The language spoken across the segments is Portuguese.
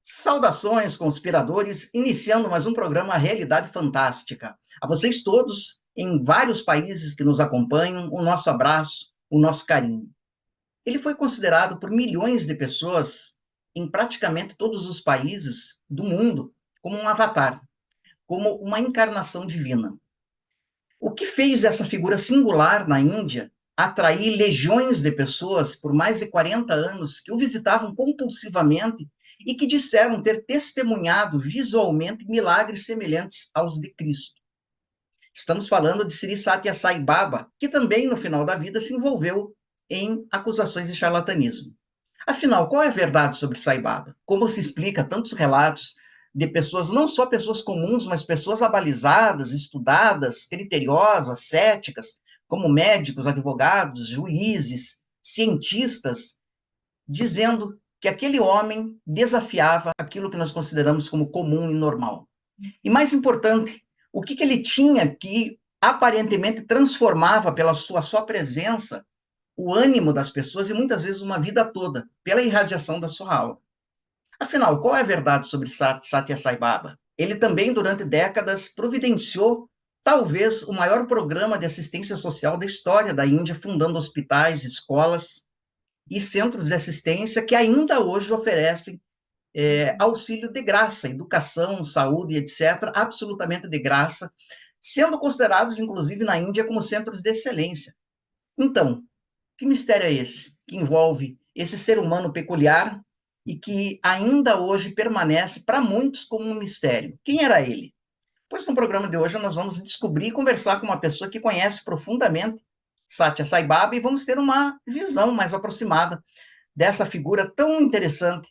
Saudações, conspiradores, iniciando mais um programa Realidade Fantástica. A vocês todos, em vários países que nos acompanham, o nosso abraço, o nosso carinho. Ele foi considerado por milhões de pessoas, em praticamente todos os países do mundo, como um avatar, como uma encarnação divina. O que fez essa figura singular na Índia atrair legiões de pessoas por mais de 40 anos que o visitavam compulsivamente e que disseram ter testemunhado visualmente milagres semelhantes aos de Cristo? Estamos falando de Sri Satya Sai Baba, que também no final da vida se envolveu em acusações de charlatanismo. Afinal, qual é a verdade sobre Sai Baba? Como se explica tantos relatos de pessoas, não só pessoas comuns, mas pessoas abalizadas, estudadas, criteriosas, céticas, como médicos, advogados, juízes, cientistas, dizendo que aquele homem desafiava aquilo que nós consideramos como comum e normal. E mais importante, o que ele tinha que aparentemente transformava pela sua só presença o ânimo das pessoas e muitas vezes uma vida toda, pela irradiação da sua aura. Afinal, qual é a verdade sobre Satya Sai Baba? Ele também, durante décadas, providenciou talvez o maior programa de assistência social da história da Índia, fundando hospitais, escolas e centros de assistência que ainda hoje oferecem auxílio de graça, educação, saúde, etc., absolutamente de graça, sendo considerados, inclusive, na Índia como centros de excelência. Então, que mistério é esse que envolve esse ser humano peculiar e que ainda hoje permanece para muitos como um mistério? Quem era ele? Pois no programa de hoje nós vamos descobrir e conversar com uma pessoa que conhece profundamente Satya Sai Baba e vamos ter uma visão mais aproximada dessa figura tão interessante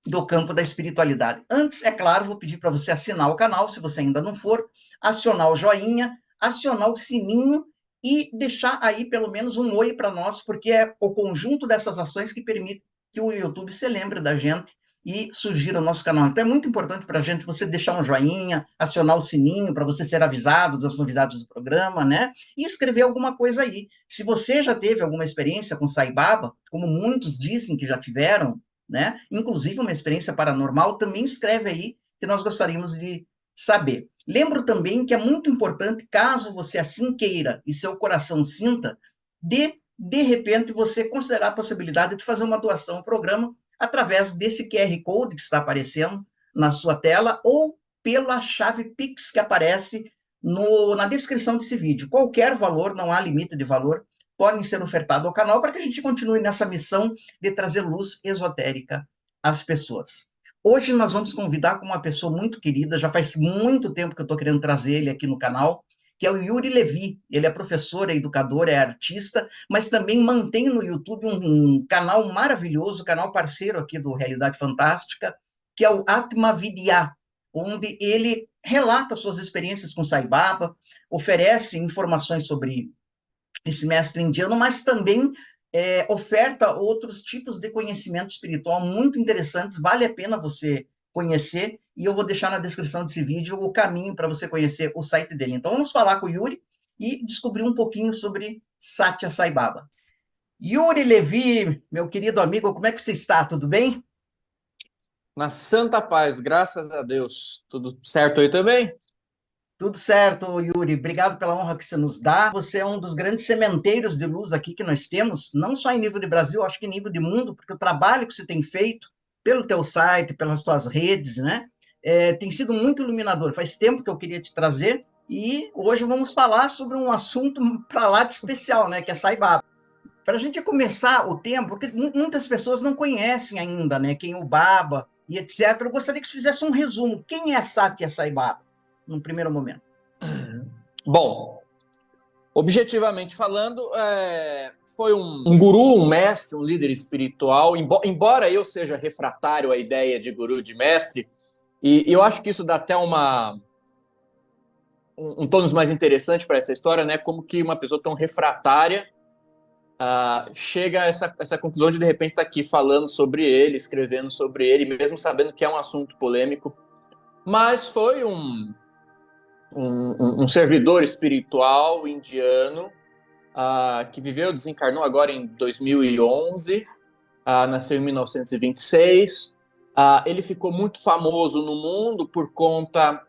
do campo da espiritualidade. Antes, é claro, vou pedir para você assinar o canal, se você ainda não for, acionar o joinha, acionar o sininho e deixar aí pelo menos um oi para nós, porque é o conjunto dessas ações que permite que o YouTube se lembre da gente e surgir o nosso canal. Então é muito importante para a gente você deixar um joinha, acionar o sininho para você ser avisado das novidades do programa, né? E escrever alguma coisa aí. Se você já teve alguma experiência com Sai Baba, como muitos dizem que já tiveram, né? Inclusive uma experiência paranormal, também escreve aí que nós gostaríamos de saber. Lembro também que é muito importante, caso você assim queira e seu coração sinta, de repente você considerar a possibilidade de fazer uma doação ao programa através desse QR Code que está aparecendo na sua tela ou pela chave Pix que aparece na descrição desse vídeo. Qualquer valor, não há limite de valor, podem ser ofertados ao canal para que a gente continue nessa missão de trazer luz esotérica às pessoas. Hoje nós vamos convidar com uma pessoa muito querida, já faz muito tempo que eu estou querendo trazer ele aqui no canal, que é o Yuri Levi. Ele é professor, é educador, é artista, mas também mantém no YouTube um canal maravilhoso, canal parceiro aqui do Realidade Fantástica, que é o Atma Vidya, onde ele relata suas experiências com Sai Baba, oferece informações sobre esse mestre indiano, mas também oferta outros tipos de conhecimento espiritual muito interessantes, vale a pena você conhecer, e eu vou deixar na descrição desse vídeo o caminho para você conhecer o site dele. Então vamos falar com o Yuri e descobrir um pouquinho sobre Satya Sai Baba. Yuri Levi, meu querido amigo, como é que você está? Tudo bem? Na santa paz, graças a Deus. Tudo certo aí também? Tudo certo, Yuri. Obrigado pela honra que você nos dá. Você é um dos grandes sementeiros de luz aqui que nós temos, não só em nível de Brasil, acho que em nível de mundo, porque o trabalho que você tem feito pelo teu site, pelas tuas redes, né, tem sido muito iluminador. Faz tempo que eu queria te trazer e hoje vamos falar sobre um assunto para lá de especial, né, que é Sai Baba. Para a gente começar o tempo, porque muitas pessoas não conhecem ainda, né, quem é o Baba e etc. Eu gostaria que você fizesse um resumo. Quem é Satya Sai Baba, num primeiro momento? Bom, objetivamente falando, foi um guru, um mestre, um líder espiritual. Embora eu seja refratário à ideia de guru, de mestre, e eu acho que isso dá até um tônus mais interessante para essa história, né? Como que uma pessoa tão refratária chega a essa conclusão de repente estar aqui falando sobre ele, escrevendo sobre ele, mesmo sabendo que é um assunto polêmico. Mas foi um servidor espiritual indiano que viveu, desencarnou agora em 2011, nasceu em 1926, Ele ficou muito famoso no mundo por conta,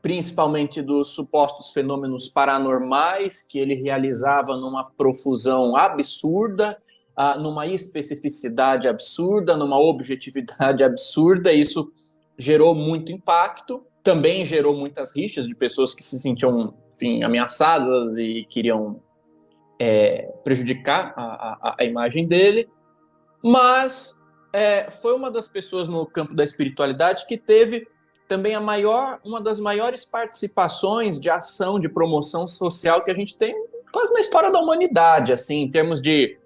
principalmente, dos supostos fenômenos paranormais que ele realizava numa profusão absurda, numa especificidade absurda, numa objetividade absurda. Isso gerou muito impacto, também gerou muitas rixas de pessoas que se sentiam, enfim, ameaçadas e queriam prejudicar a imagem dele, mas foi uma das pessoas no campo da espiritualidade que teve também uma das maiores participações de ação de promoção social que a gente tem quase na história da humanidade, assim, em termos de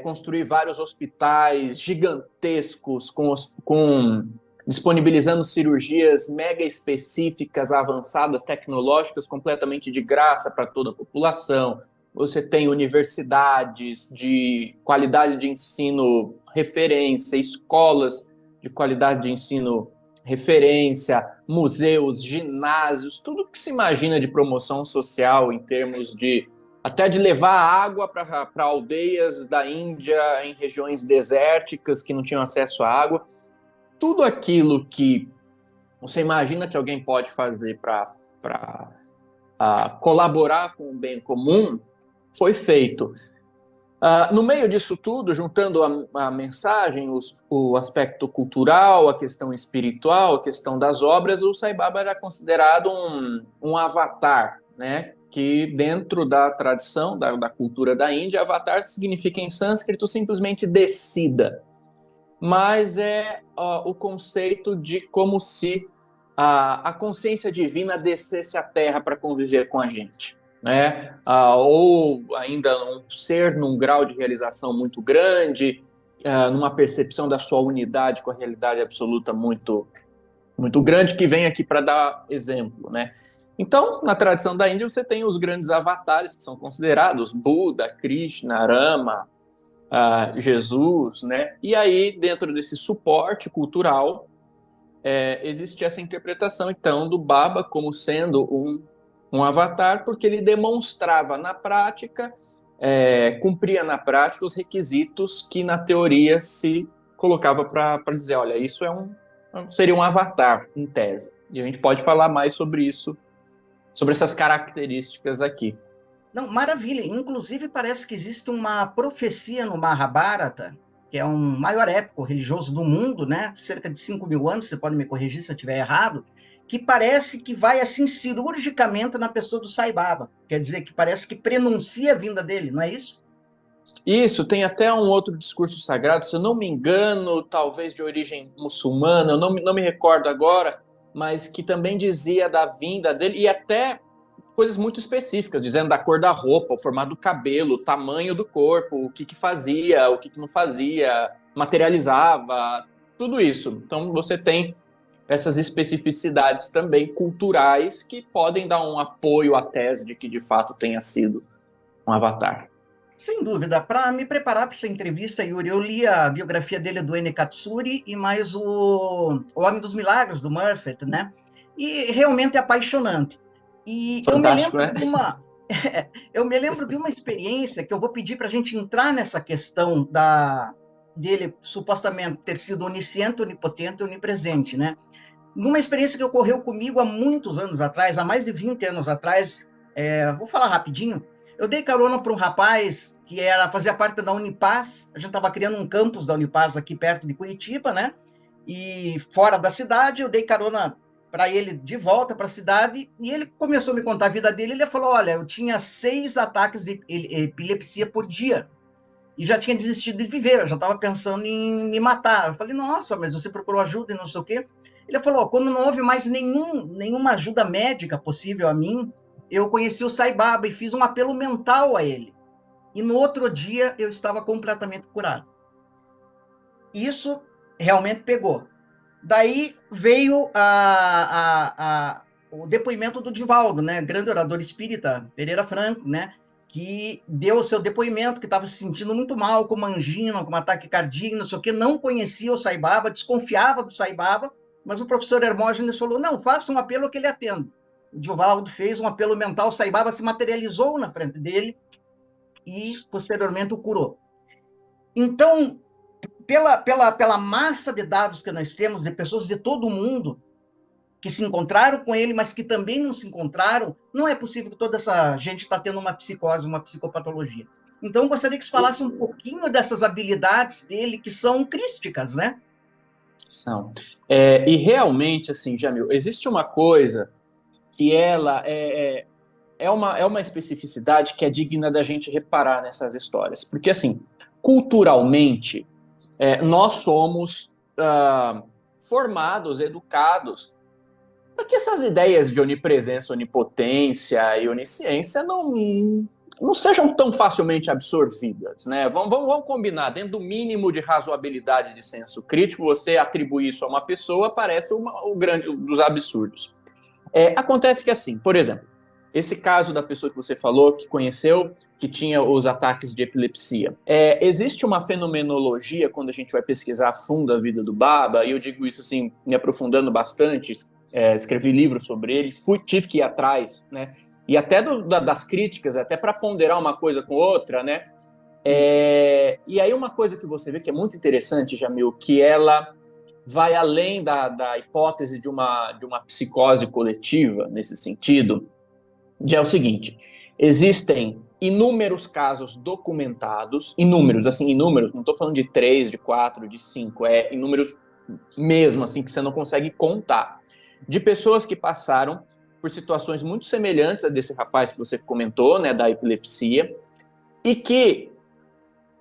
construir vários hospitais gigantescos com disponibilizando cirurgias mega específicas, avançadas, tecnológicas, completamente de graça para toda a população. Você tem universidades de qualidade de ensino referência, escolas de qualidade de ensino referência, museus, ginásios, tudo que se imagina de promoção social em termos de até de levar água para aldeias da Índia em regiões desérticas que não tinham acesso à água. Tudo aquilo que você imagina que alguém pode fazer para colaborar com o bem comum foi feito. No meio disso tudo, juntando a mensagem, o aspecto cultural, a questão espiritual, a questão das obras, o Sai Baba era considerado um avatar, né? Que dentro da tradição, da cultura da Índia, avatar significa em sânscrito simplesmente descida, mas é o conceito de como se a consciência divina descesse à Terra para conviver com a gente, né? Ou ainda um ser num grau de realização muito grande, numa percepção da sua unidade com a realidade absoluta muito, muito grande, que vem aqui para dar exemplo, né? Então, na tradição da Índia, você tem os grandes avatares que são considerados Buda, Krishna, Rama, Jesus, né? E aí, dentro desse suporte cultural, existe essa interpretação, então, do Baba como sendo um avatar, porque ele demonstrava na prática, cumpria na prática os requisitos que, na teoria, se colocava para dizer, olha, isso seria um avatar, em tese. E a gente pode falar mais sobre isso, sobre essas características aqui. Não, maravilha. Inclusive, parece que existe uma profecia no Mahabharata, que é um maior épico religioso do mundo, né? Cerca de 5.000 anos, você pode me corrigir se eu estiver errado, que parece que vai, assim, cirurgicamente na pessoa do Sai Baba. Quer dizer, que parece que prenuncia a vinda dele, não é isso? Isso, tem até um outro discurso sagrado, se eu não me engano, talvez de origem muçulmana, eu não me recordo agora, mas que também dizia da vinda dele, e até coisas muito específicas, dizendo da cor da roupa, o formato do cabelo, o tamanho do corpo, o que fazia, o que não fazia, materializava, tudo isso. Então você tem essas especificidades também culturais que podem dar um apoio à tese de que de fato tenha sido um avatar. Sem dúvida. Para me preparar para essa entrevista, Yuri, eu li a biografia dele do Ene Katsuri e mais o Homem dos Milagres, do Murphy, né? E realmente é apaixonante. E eu me Fantástico, lembro né? de uma, eu me lembro de uma experiência que eu vou pedir para a gente entrar nessa questão dele supostamente ter sido onisciente, onipotente, onipresente, né? Numa experiência que ocorreu comigo há muitos anos atrás, há mais de 20 anos atrás, vou falar rapidinho. Eu dei carona para um rapaz que fazia parte da Unipaz. A gente estava criando um campus da Unipaz aqui perto de Curitiba, né? E fora da cidade, eu dei carona para ele de volta para a cidade, e ele começou a me contar a vida dele. Ele falou: olha, eu tinha 6 ataques de epilepsia por dia e já tinha desistido de viver, eu já estava pensando em me matar. Eu falei: nossa, mas você procurou ajuda e não sei o quê. Ele falou: quando não houve mais nenhuma ajuda médica possível a mim, eu conheci o Sai Baba e fiz um apelo mental a ele. E no outro dia eu estava completamente curado. Isso realmente pegou. Daí veio o depoimento do Divaldo, né, grande orador espírita, Pereira Franco, né, que deu o seu depoimento, que estava se sentindo muito mal, com uma angina, com um ataque cardíaco, não sei o quê, não conhecia o Sai Baba, desconfiava do Sai Baba, mas o professor Hermógenes falou: não, faça um apelo que ele atenda. O Divaldo fez um apelo mental, o Sai Baba se materializou na frente dele e, posteriormente, o curou. Então, pela massa de dados que nós temos, de pessoas de todo o mundo que se encontraram com ele, mas que também não se encontraram, não é possível que toda essa gente está tendo uma psicose, uma psicopatologia. Então, eu gostaria que você falasse um pouquinho dessas habilidades dele, que são crísticas, né? São. E realmente, assim, Jamil, existe uma coisa que ela é uma especificidade que é digna da gente reparar nessas histórias. Porque, assim, culturalmente, nós somos formados, educados, para que essas ideias de onipresença, onipotência e onisciência não sejam tão facilmente absorvidas, né? Vamos combinar, dentro do mínimo de razoabilidade de senso crítico, você atribuir isso a uma pessoa parece o grande dos absurdos. Acontece que, assim, por exemplo, esse caso da pessoa que você falou, que conheceu, que tinha os ataques de epilepsia. Existe uma fenomenologia, quando a gente vai pesquisar a fundo a vida do Baba, e eu digo isso assim, me aprofundando bastante, escrevi livros sobre ele, tive que ir atrás, né? E até das críticas, até para ponderar uma coisa com outra, né? E aí uma coisa que você vê que é muito interessante, Jamil, que ela vai além da hipótese de uma psicose coletiva, nesse sentido, é o seguinte: existem inúmeros casos documentados, inúmeros, não estou falando de 3, de 4, de 5, inúmeros mesmo, assim, que você não consegue contar, de pessoas que passaram por situações muito semelhantes a desse rapaz que você comentou, né, da epilepsia, e que,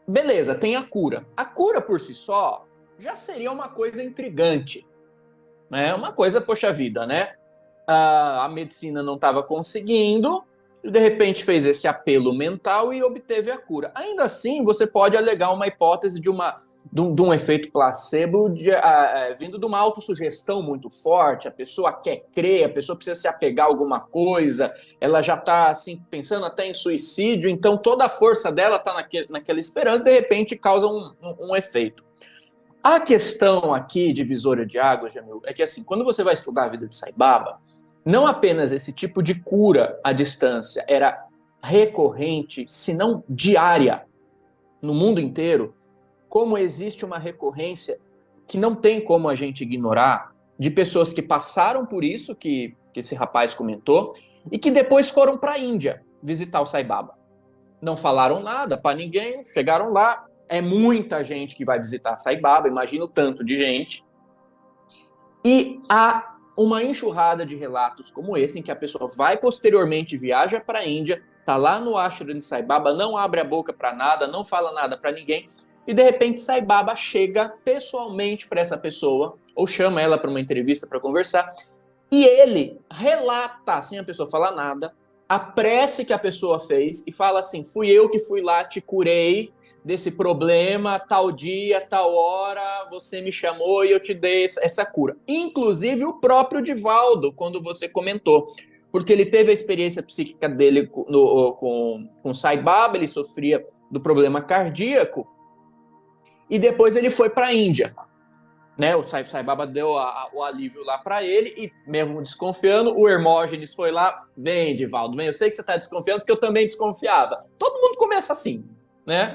beleza, tem a cura. A cura por si só já seria uma coisa intrigante, né? Uma coisa, poxa vida, né? A medicina não estava conseguindo, e de repente fez esse apelo mental e obteve a cura. Ainda assim, você pode alegar uma hipótese de um efeito placebo vindo de uma autossugestão muito forte, a pessoa quer crer, a pessoa precisa se apegar a alguma coisa, ela já está assim, pensando até em suicídio, então toda a força dela está naquela esperança, de repente causa um efeito. A questão aqui, divisória de águas, Jamil, é que assim, quando você vai estudar a vida de Sai Baba, não apenas esse tipo de cura à distância era recorrente, se não diária, no mundo inteiro, como existe uma recorrência que não tem como a gente ignorar, de pessoas que passaram por isso, que esse rapaz comentou, e que depois foram para a Índia visitar o Sai Baba. Não falaram nada para ninguém, chegaram lá, é muita gente que vai visitar Sai Baba, imagina o tanto de gente, e há uma enxurrada de relatos como esse, em que a pessoa vai posteriormente, viaja para a Índia, está lá no ashram de Sai Baba, não abre a boca para nada, não fala nada para ninguém, e de repente Sai Baba chega pessoalmente para essa pessoa, ou chama ela para uma entrevista para conversar, e ele relata, sem a pessoa falar nada, a prece que a pessoa fez e fala assim: fui eu que fui lá, te curei desse problema, tal dia, tal hora, você me chamou e eu te dei essa cura. Inclusive o próprio Divaldo, quando você comentou, porque ele teve a experiência psíquica dele com Sai Baba, ele sofria do problema cardíaco, e depois ele foi para a Índia. Né, o Sai Baba deu o alívio lá para ele, e mesmo desconfiando, o Hermógenes foi lá: vem, Divaldo, vem, eu sei que você está desconfiando, porque eu também desconfiava. Todo mundo começa assim, né?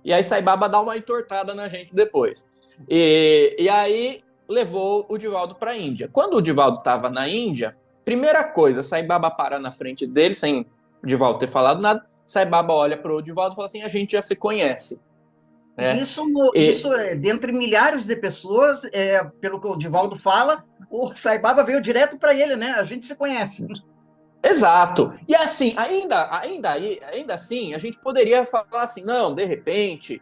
E aí Sai Baba dá uma entortada na gente depois. E aí levou o Divaldo para a Índia. Quando o Divaldo estava na Índia, primeira coisa, Sai Baba para na frente dele, sem o Divaldo ter falado nada, Sai Baba olha para o Divaldo e fala assim: a gente já se conhece. Isso dentre milhares de pessoas, pelo que o Divaldo fala, o Sai Baba veio direto para ele, né? A gente se conhece. Exato. E assim, ainda assim, a gente poderia falar assim: não, de repente,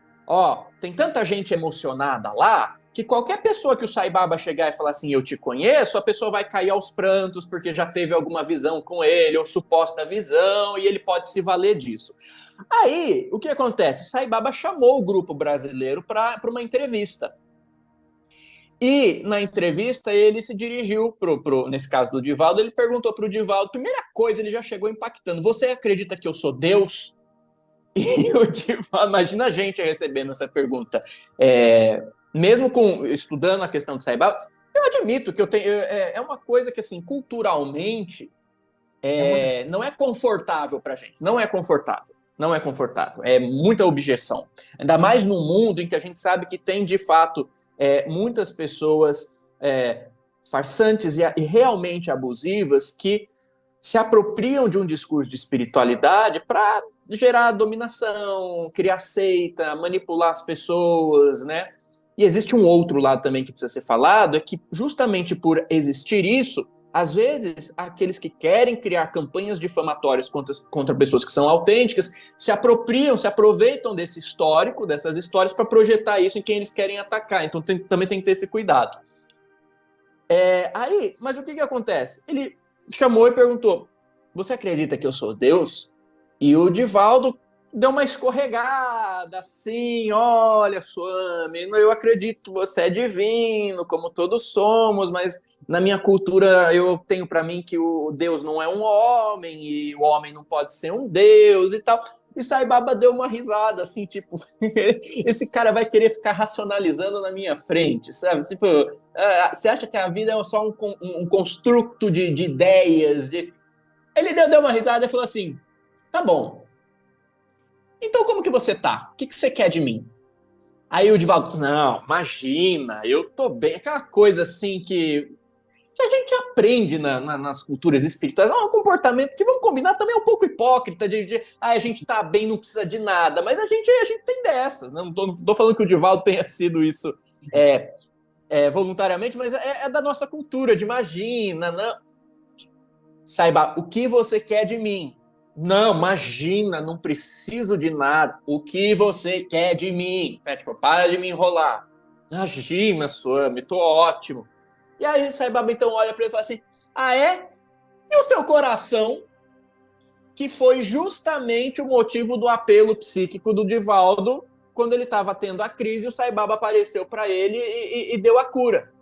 tem tanta gente emocionada lá, que qualquer pessoa que o Sai Baba chegar e falar assim: eu te conheço, a pessoa vai cair aos prantos porque já teve alguma visão com ele, ou suposta visão, e ele pode se valer disso. Aí, o que acontece? Sai Baba chamou o grupo brasileiro para uma entrevista. E na entrevista ele se dirigiu nesse caso do Divaldo, ele perguntou para o Divaldo, primeira coisa, ele já chegou impactando: você acredita que eu sou Deus? E o Divaldo, imagina a gente recebendo essa pergunta. Mesmo estudando a questão de Sai Baba, eu admito que eu tenho, é uma coisa que, assim, culturalmente, não é confortável para a gente, não é confortável. Não é confortável. É muita objeção. Ainda mais num mundo em que a gente sabe que tem, de fato, muitas pessoas farsantes e realmente abusivas que se apropriam de um discurso de espiritualidade para gerar dominação, criar seita, manipular as pessoas, né? E existe um outro lado também que precisa ser falado, é que justamente por existir isso, às vezes aqueles que querem criar campanhas difamatórias contra pessoas que são autênticas se apropriam, se aproveitam desse histórico, dessas histórias, para projetar isso em quem eles querem atacar. Então também tem que ter esse cuidado. Mas o que acontece? Ele chamou e perguntou: você acredita que eu sou Deus? E o Divaldo deu uma escorregada, assim: olha, Swami, eu acredito que você é divino, como todos somos, mas na minha cultura eu tenho para mim que o Deus não é um homem, e o homem não pode ser um Deus e tal. E Sai Baba deu uma risada, assim, tipo, esse cara vai querer ficar racionalizando na minha frente, sabe? Tipo, você acha que a vida é só um construto de ideias? Ele deu uma risada e falou assim: tá bom, então como que você tá? O que você quer de mim? Aí o Divaldo: não, imagina, eu tô bem. Aquela coisa assim que a gente aprende nas culturas espirituais. É um comportamento que, vamos combinar, também é um pouco hipócrita, a gente tá bem, não precisa de nada, mas a gente tem dessas, né? Não tô falando que o Divaldo tenha sido isso voluntariamente, mas é da nossa cultura, de imagina, não. Saiba, o que você quer de mim? Não, imagina, não preciso de nada. O que você quer de mim? Tipo, para de me enrolar. Imagina, Swami, tô ótimo. E aí Sai Baba então olha para ele e fala assim: ah, é? E o seu coração? Que foi justamente o motivo do apelo psíquico do Divaldo quando ele estava tendo a crise, o Sai Baba apareceu para ele e deu a cura,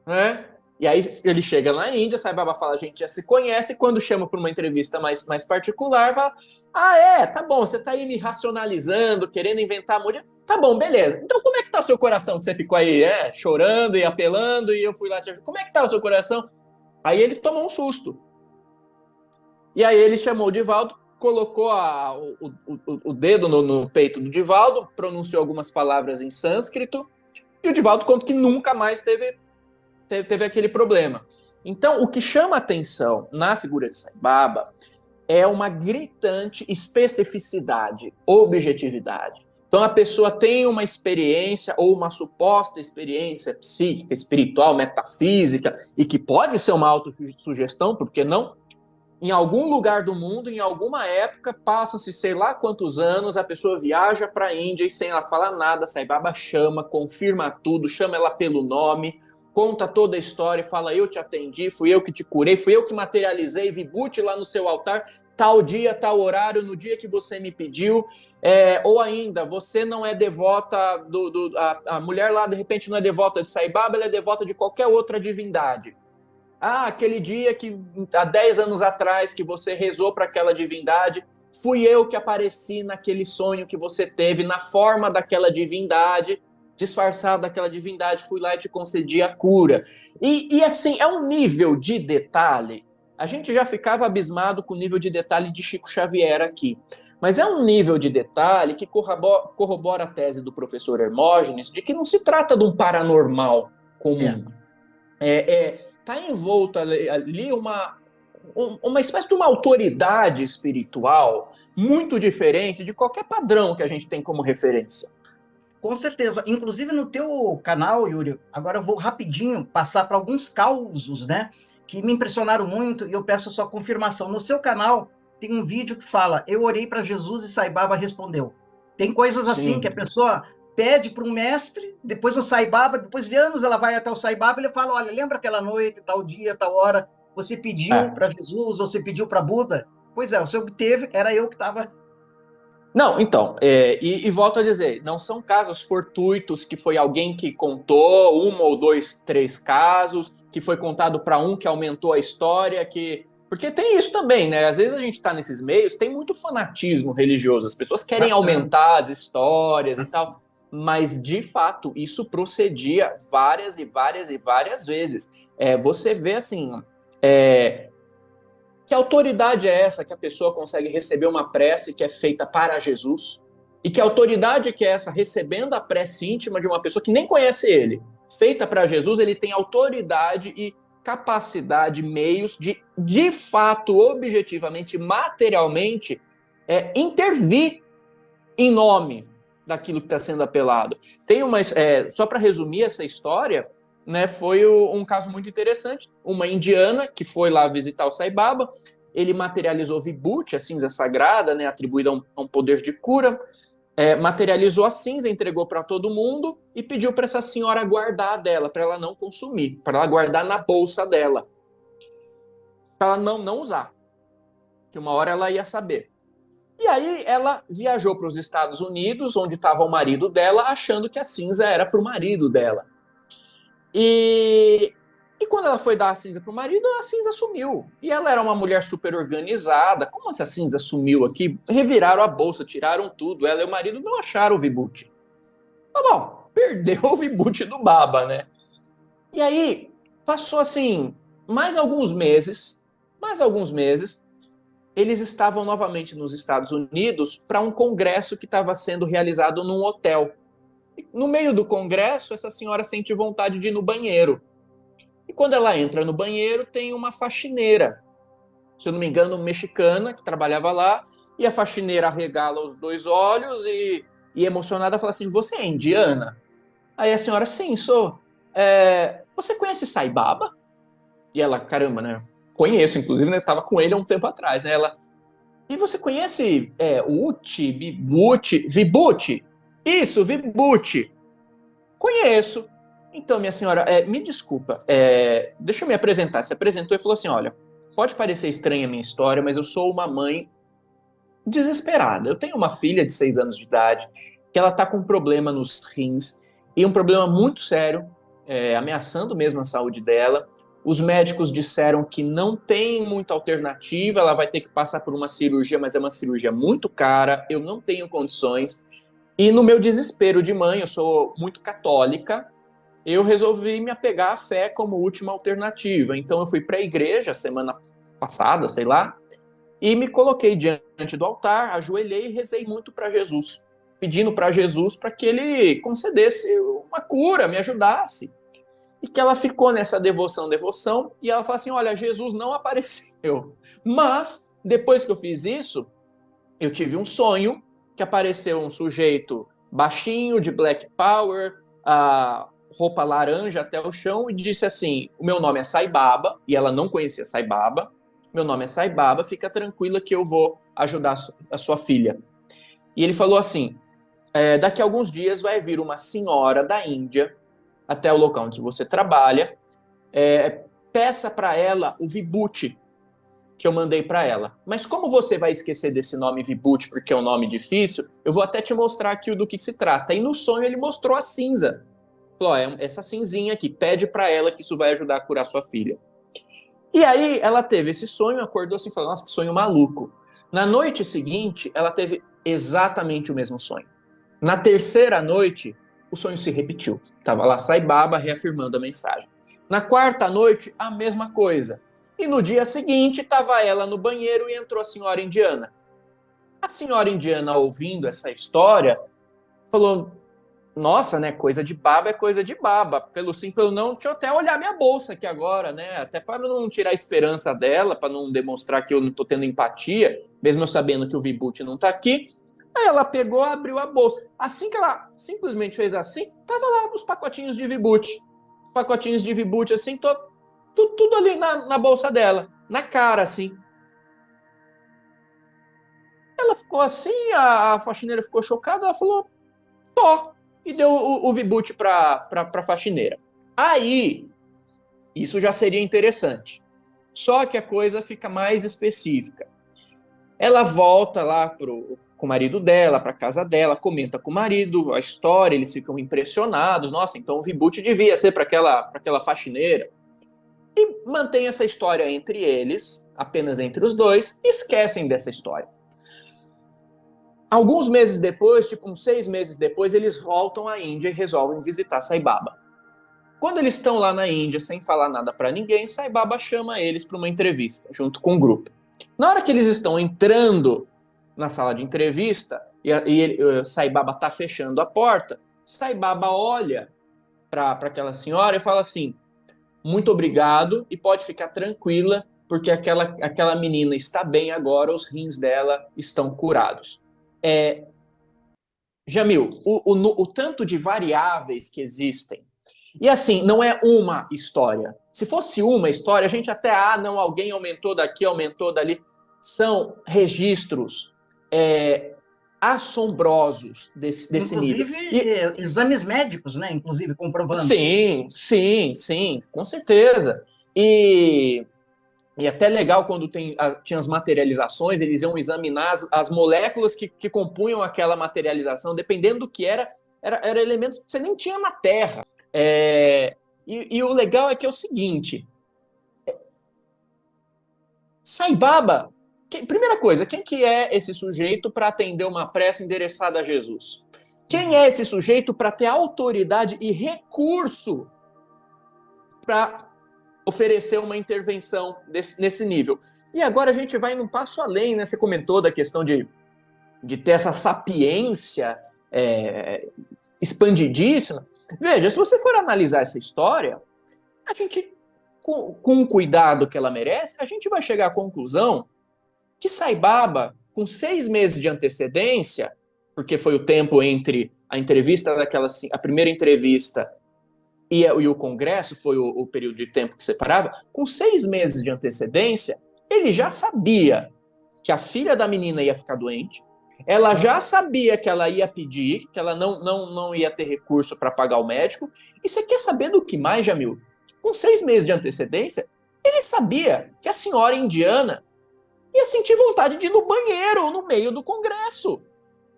né? E aí ele chega na Índia, Sai Baba fala: a gente já se conhece. Quando chama para uma entrevista mais particular, fala: ah, tá bom, você tá aí me racionalizando, querendo inventar música. Tá bom, beleza. Então como é que tá o seu coração, que você ficou aí chorando e apelando e eu fui lá te ajudar? Como é que tá o seu coração? Aí ele tomou um susto. E aí ele chamou o Divaldo, colocou o dedo no peito do Divaldo, pronunciou algumas palavras em sânscrito, e o Divaldo conta que nunca mais teve aquele problema. Então, o que chama atenção na figura de Sai Baba é uma gritante especificidade, objetividade. Então, a pessoa tem uma experiência ou uma suposta experiência psíquica, espiritual, metafísica, e que pode ser uma autossugestão, por que não? Em algum lugar do mundo, em alguma época, passam-se sei lá quantos anos, a pessoa viaja para a Índia e sem ela falar nada, Sai Baba chama, confirma tudo, chama ela pelo nome, conta toda a história e fala: eu te atendi, fui eu que te curei, fui eu que materializei Vibhuti lá no seu altar, tal dia, tal horário, no dia que você me pediu. Ou ainda, você não é devota, a mulher lá de repente não é devota de Sai Baba, ela é devota de qualquer outra divindade. Ah, aquele dia que há 10 anos atrás que você rezou para aquela divindade, fui eu que apareci naquele sonho que você teve, na forma daquela divindade, disfarçado daquela divindade, fui lá e te concedi a cura. E assim, é um nível de detalhe. A gente já ficava abismado com o nível de detalhe de Chico Xavier aqui. Mas é um nível de detalhe que corrobora a tese do professor Hermógenes de que não se trata de um paranormal comum. Está envolto ali uma espécie de uma autoridade espiritual muito diferente de qualquer padrão que a gente tem como referência. Com certeza. Inclusive no teu canal, Yuri, agora eu vou rapidinho passar para alguns causos, né, que me impressionaram muito e eu peço a sua confirmação. No seu canal tem um vídeo que fala: eu orei para Jesus e Sai Baba respondeu. Tem coisas assim que a pessoa pede para um mestre, depois o Sai Baba, depois de anos ela vai até o Sai Baba e ele fala: olha, lembra aquela noite, tal dia, tal hora, você pediu para Jesus, ou você pediu para Buda? Pois é, você obteve, era eu que estava... Não, então, e volto a dizer, não são casos fortuitos que foi alguém que contou, um ou dois, três casos, que foi contado para um que aumentou a história, porque tem isso também, né? Às vezes a gente está nesses meios, tem muito fanatismo religioso, as pessoas querem aumentar as histórias e tal, mas de fato isso procedia várias e várias e várias vezes. Você vê assim, Que autoridade é essa que a pessoa consegue receber uma prece que é feita para Jesus? E que autoridade que é essa, recebendo a prece íntima de uma pessoa que nem conhece ele, feita para Jesus, ele tem autoridade e capacidade, meios de fato, objetivamente, materialmente, intervir em nome daquilo que está sendo apelado. Tem só para resumir essa história, né, foi um caso muito interessante. Uma indiana que foi lá visitar o Sai Baba, ele materializou Vibhuti, a cinza sagrada, né, atribuída a um poder de cura, materializou a cinza, entregou para todo mundo e pediu para essa senhora guardar dela, para ela não consumir, para ela guardar na bolsa dela, para ela não usar, que uma hora ela ia saber. E aí ela viajou para os Estados Unidos, onde estava o marido dela, achando que a cinza era para o marido dela. E quando ela foi dar a cinza para o marido, a cinza sumiu. E ela era uma mulher super organizada. Como essa cinza sumiu aqui? Reviraram a bolsa, tiraram tudo. Ela e o marido não acharam o Vibhuti. Mas, bom, perdeu o Vibhuti do Baba, né? E aí, passou assim, mais alguns meses, eles estavam novamente nos Estados Unidos para um congresso que estava sendo realizado num hotel. No meio do congresso, essa senhora sente vontade de ir no banheiro. E quando ela entra no banheiro, tem uma faxineira, se eu não me engano, mexicana, que trabalhava lá, e a faxineira arregala os dois olhos e emocionada, fala assim, você é indiana? Aí a senhora, sim, sou. Você conhece Sai Baba? E ela, caramba, né? Conheço, inclusive, né? Estava com ele há um tempo atrás, né? Ela, e você conhece Uti, Vibhuti? Isso, Vibhuti. Conheço. Então, minha senhora, me desculpa, deixa eu me apresentar. Se apresentou e falou assim, olha, pode parecer estranha a minha história, mas eu sou uma mãe desesperada. Eu tenho uma filha de 6 anos de idade, que ela está com um problema nos rins, e um problema muito sério, ameaçando mesmo a saúde dela. Os médicos disseram que não tem muita alternativa, ela vai ter que passar por uma cirurgia, mas é uma cirurgia muito cara, eu não tenho condições. E no meu desespero de mãe, eu sou muito católica, eu resolvi me apegar à fé como última alternativa. Então eu fui para a igreja semana passada, sei lá, e me coloquei diante do altar, ajoelhei e rezei muito para Jesus, pedindo para Jesus para que ele concedesse uma cura, me ajudasse. E que ela ficou nessa devoção, e ela falou assim, olha, Jesus não apareceu. Mas, depois que eu fiz isso, eu tive um sonho que apareceu um sujeito baixinho, de black power, a roupa laranja até o chão, e disse assim, o meu nome é Sai Baba, e ela não conhecia Sai Baba, meu nome é Sai Baba, fica tranquila que eu vou ajudar a sua filha. E ele falou assim, daqui a alguns dias vai vir uma senhora da Índia até o local onde você trabalha, peça para ela o Vibhuti que eu mandei para ela. Mas como você vai esquecer desse nome Vibhuti, porque é um nome difícil, eu vou até te mostrar aqui do que se trata. E no sonho ele mostrou a cinza. Falou, essa cinzinha aqui, pede para ela que isso vai ajudar a curar sua filha. E aí ela teve esse sonho, acordou assim e falou, nossa, que sonho maluco. Na noite seguinte, ela teve exatamente o mesmo sonho. Na terceira noite, o sonho se repetiu. Estava lá Sai Baba reafirmando a mensagem. Na quarta noite, a mesma coisa. E no dia seguinte, estava ela no banheiro e entrou a senhora indiana. A senhora indiana, ouvindo essa história, falou, nossa, né, coisa de baba é coisa de baba. Pelo sim, pelo não, deixa eu até olhar minha bolsa aqui agora, né? Até para não tirar a esperança dela, para não demonstrar que eu não estou tendo empatia, mesmo eu sabendo que o Vibhuti não está aqui. Aí ela pegou, abriu a bolsa. Assim que ela simplesmente fez assim, tava lá os pacotinhos de Vibhuti. Pacotinhos de Vibhuti, assim, tudo ali na bolsa dela, na cara, assim. Ela ficou assim, a faxineira ficou chocada, ela falou, tô. E deu o Vibhuti pra faxineira. Aí, isso já seria interessante. Só que a coisa fica mais específica. Ela volta lá com o marido dela, para casa dela, comenta com o marido a história, eles ficam impressionados. Nossa, então o Vibhuti devia ser para aquela faxineira. E mantém essa história entre eles, apenas entre os dois, e esquecem dessa história. Alguns meses depois, tipo uns 6 meses depois, eles voltam à Índia e resolvem visitar Sai Baba. Quando eles estão lá na Índia, sem falar nada para ninguém, Sai Baba chama eles para uma entrevista, junto com o grupo. Na hora que eles estão entrando na sala de entrevista e Sai Baba está fechando a porta, Sai Baba olha para aquela senhora e fala assim: muito obrigado e pode ficar tranquila, porque aquela menina está bem agora, os rins dela estão curados. Jamil, o tanto de variáveis que existem. E assim, não é uma história. Se fosse uma história, a gente até, não, alguém aumentou daqui, aumentou dali. São registros assombrosos desse nível. Inclusive, exames médicos, né? Inclusive, comprovando. Sim, sim, sim, com certeza. E até legal quando tinha as materializações, eles iam examinar as moléculas que compunham aquela materialização, dependendo do que era elementos que você nem tinha na Terra. E o legal é que é o seguinte: Sai Baba, primeira coisa, quem que é esse sujeito para atender uma prece endereçada a Jesus? Quem é esse sujeito para ter autoridade e recurso para oferecer uma intervenção nesse nível? E agora a gente vai num passo além, né? Você comentou da questão de ter essa sapiência expandidíssima. Veja, se você for analisar essa história, a gente, com o cuidado que ela merece, a gente vai chegar à conclusão que Sai Baba, com 6 meses de antecedência, porque foi o tempo entre a entrevista a primeira entrevista e o congresso, foi o período de tempo que separava, com 6 meses de antecedência, ele já sabia que a filha da menina ia ficar doente, ela já sabia que ela ia pedir, que ela não ia ter recurso para pagar o médico. E você quer saber do que mais, Jamil? Com 6 meses de antecedência, ele sabia que a senhora indiana ia sentir vontade de ir no banheiro no meio do congresso.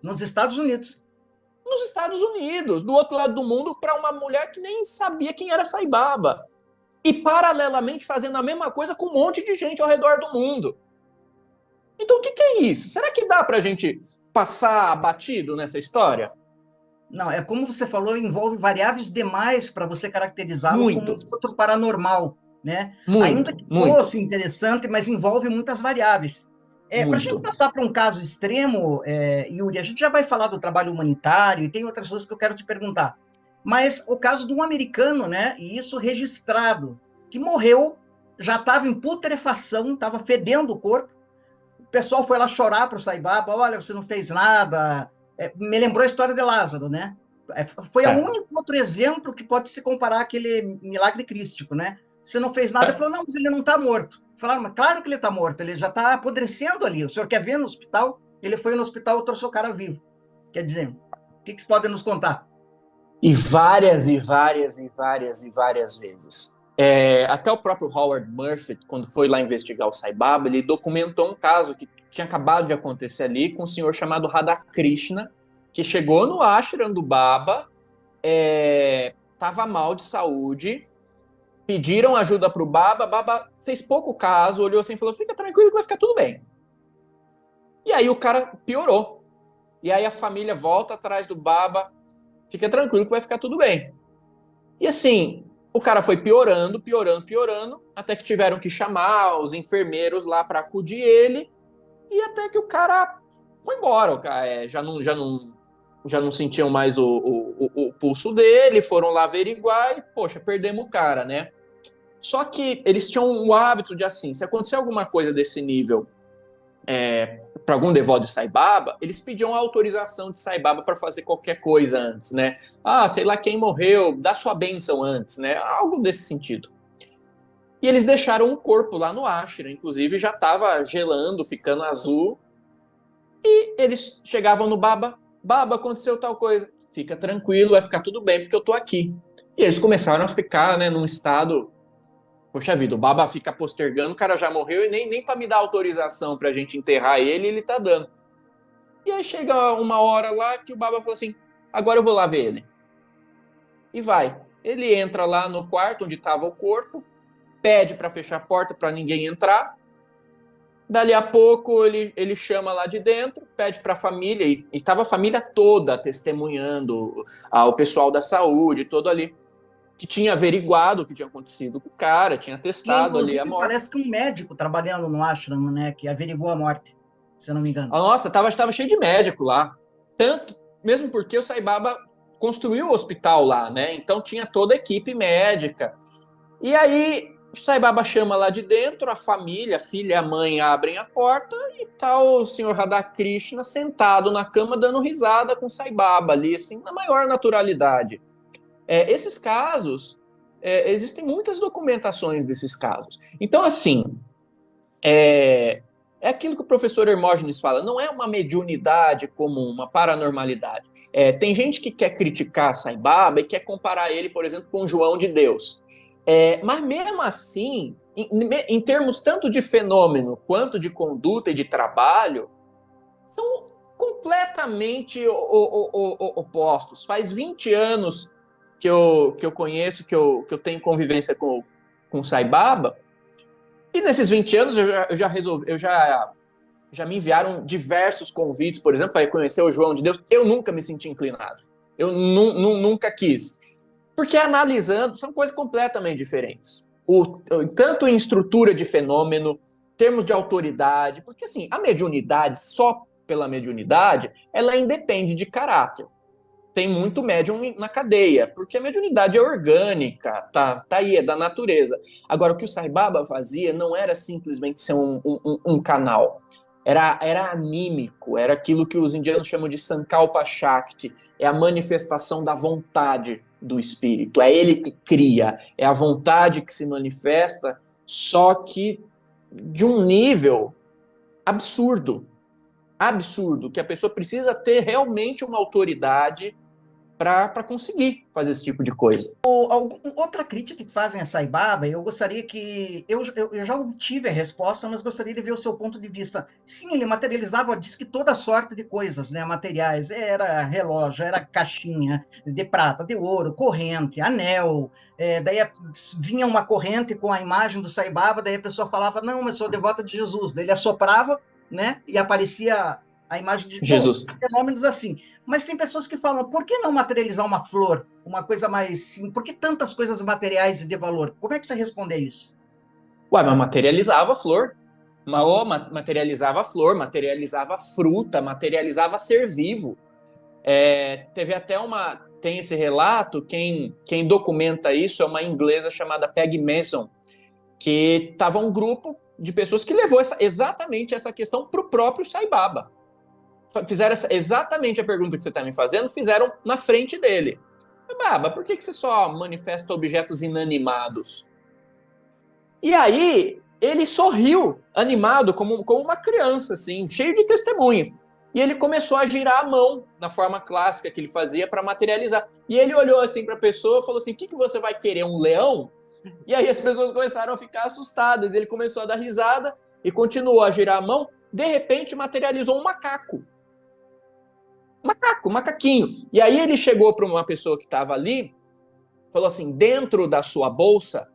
Nos Estados Unidos. Nos Estados Unidos, do outro lado do mundo, para uma mulher que nem sabia quem era Sai Baba. E, paralelamente, fazendo a mesma coisa com um monte de gente ao redor do mundo. Então, o que é isso? Será que dá para a gente passar batido nessa história? Não, é como você falou, envolve variáveis demais para você caracterizá-lo como Muito. um outro paranormal, né? Muito, Ainda que muito. fosse interessante, mas envolve muitas variáveis. Para a gente passar para um caso extremo, Yuri, a gente já vai falar do trabalho humanitário e tem outras coisas que eu quero te perguntar. Mas o caso de um americano, né? E isso registrado, que morreu, já estava em putrefação, estava fedendo o corpo. O pessoal foi lá chorar para o Sai Baba: olha, você não fez nada. Me lembrou a história de Lázaro, né? Foi o único outro exemplo que pode se comparar àquele milagre crístico, né? Você não fez nada. Ele falou: não, mas ele não está morto. Falaram: mas claro que ele está morto, ele já está apodrecendo ali. O senhor quer ver no hospital? Ele foi no hospital e trouxe o cara vivo. Quer dizer, o que vocês podem nos contar? E várias vezes. Até o próprio Howard Murphy, quando foi lá investigar o Sai Baba, ele documentou um caso que tinha acabado de acontecer ali com um senhor chamado Radhakrishna, que chegou no ashram do Baba, estava mal de saúde, pediram ajuda para o Baba, Baba fez pouco caso, olhou assim e falou: fica tranquilo que vai ficar tudo bem. E aí o cara piorou. E aí a família volta atrás do Baba: fica tranquilo que vai ficar tudo bem. E assim, o cara foi piorando, até que tiveram que chamar os enfermeiros lá para acudir ele, e até que o cara foi embora. O cara já não sentiam mais o pulso dele, foram lá averiguar e, poxa, perdemos o cara, né? Só que eles tinham o hábito de, assim, se acontecer alguma coisa desse nível para algum devoto de Sai Baba, eles pediam a autorização de Sai Baba para fazer qualquer coisa antes, né? Sei lá quem morreu, dá sua bênção antes, né? Algo desse sentido. E eles deixaram o corpo lá no ashram, inclusive já estava gelando, ficando azul. E eles chegavam no Baba: Baba, aconteceu tal coisa. Fica tranquilo, vai ficar tudo bem, porque eu tô aqui. E eles começaram a ficar, né, num estado... Poxa vida, o Baba fica postergando, o cara já morreu e nem para me dar autorização pra gente enterrar ele tá dando. E aí chega uma hora lá que o Baba falou assim: agora eu vou lá ver ele. E vai. Ele entra lá no quarto onde estava o corpo, pede para fechar a porta para ninguém entrar. Dali a pouco ele chama lá de dentro, pede para a família, e estava a família toda testemunhando, o pessoal da saúde, todo ali. que tinha averiguado o que tinha acontecido com o cara, tinha Que é, testado ali a inclusive, morte. parece que um médico trabalhando no ashram, né, que averiguou a morte, se eu não me engano. Nossa, tava cheio de médico lá. Tanto, mesmo porque o Sai Baba construiu o hospital lá, né? Então tinha toda a equipe médica. E aí o Sai Baba chama lá de dentro, a família, a filha e a mãe abrem a porta e tá o senhor Radhakrishna sentado na cama dando risada com o Sai Baba ali, assim, na maior naturalidade. Esses casos, existem muitas documentações desses casos. Então, assim, é aquilo que o professor Hermógenes fala, não é uma mediunidade comum, uma paranormalidade. Tem gente que quer criticar Sai Baba e quer comparar ele, por exemplo, com João de Deus. Mas mesmo assim, em termos tanto de fenômeno quanto de conduta e de trabalho, são completamente opostos. Faz 20 anos que eu conheço, que eu tenho convivência com Sai Baba, e nesses 20 anos já me enviaram diversos convites, por exemplo, para conhecer o João de Deus. Eu nunca me senti inclinado. Eu nunca quis. Porque analisando, são coisas completamente diferentes. Tanto em estrutura de fenômeno, termos de autoridade, porque assim, a mediunidade, só pela mediunidade, ela independe de caráter. Tem muito médium na cadeia, porque a mediunidade é orgânica, tá aí, é da natureza. Agora, o que o Sai Baba fazia não era simplesmente ser um canal, era anímico, era aquilo que os indianos chamam de Sankalpa Shakti, é a manifestação da vontade do espírito, é ele que cria, é a vontade que se manifesta, só que de um nível absurdo, que a pessoa precisa ter realmente uma autoridade para conseguir fazer esse tipo de coisa. Outra crítica que fazem a Sai Baba, eu gostaria que... Eu já obtive a resposta, mas gostaria de ver o seu ponto de vista. Sim, ele materializava, diz que toda sorte de coisas, né, materiais. Era relógio, era caixinha de prata, de ouro, corrente, anel. Daí vinha uma corrente com a imagem do Sai Baba, daí a pessoa falava, não, mas sou devota de Jesus. Daí ele assoprava, né, e aparecia a imagem de... Bom, Jesus. fenômenos assim. Mas tem pessoas que falam, por que não materializar uma flor? Uma coisa mais simples. Por que tantas coisas materiais e de valor? Como é que você responde a isso? Ué, mas materializava a flor. Materializava a flor, materializava a fruta, materializava ser vivo. Teve até tem esse relato, quem documenta isso é uma inglesa chamada Peg Mason, que estava um grupo de pessoas que levou exatamente essa questão para o próprio Sai Baba. Fizeram exatamente a pergunta que você está me fazendo, fizeram na frente dele. Baba, por que você só manifesta objetos inanimados? E aí, ele sorriu, animado, como uma criança, assim, cheio de testemunhas. E ele começou a girar a mão, na forma clássica que ele fazia, para materializar. E ele olhou assim para a pessoa e falou assim: o que você vai querer, um leão? E aí as pessoas começaram a ficar assustadas. Ele começou a dar risada e continuou a girar a mão. De repente, materializou um macaco. Macaquinho. E aí ele chegou para uma pessoa que estava ali, falou assim: dentro da sua bolsa,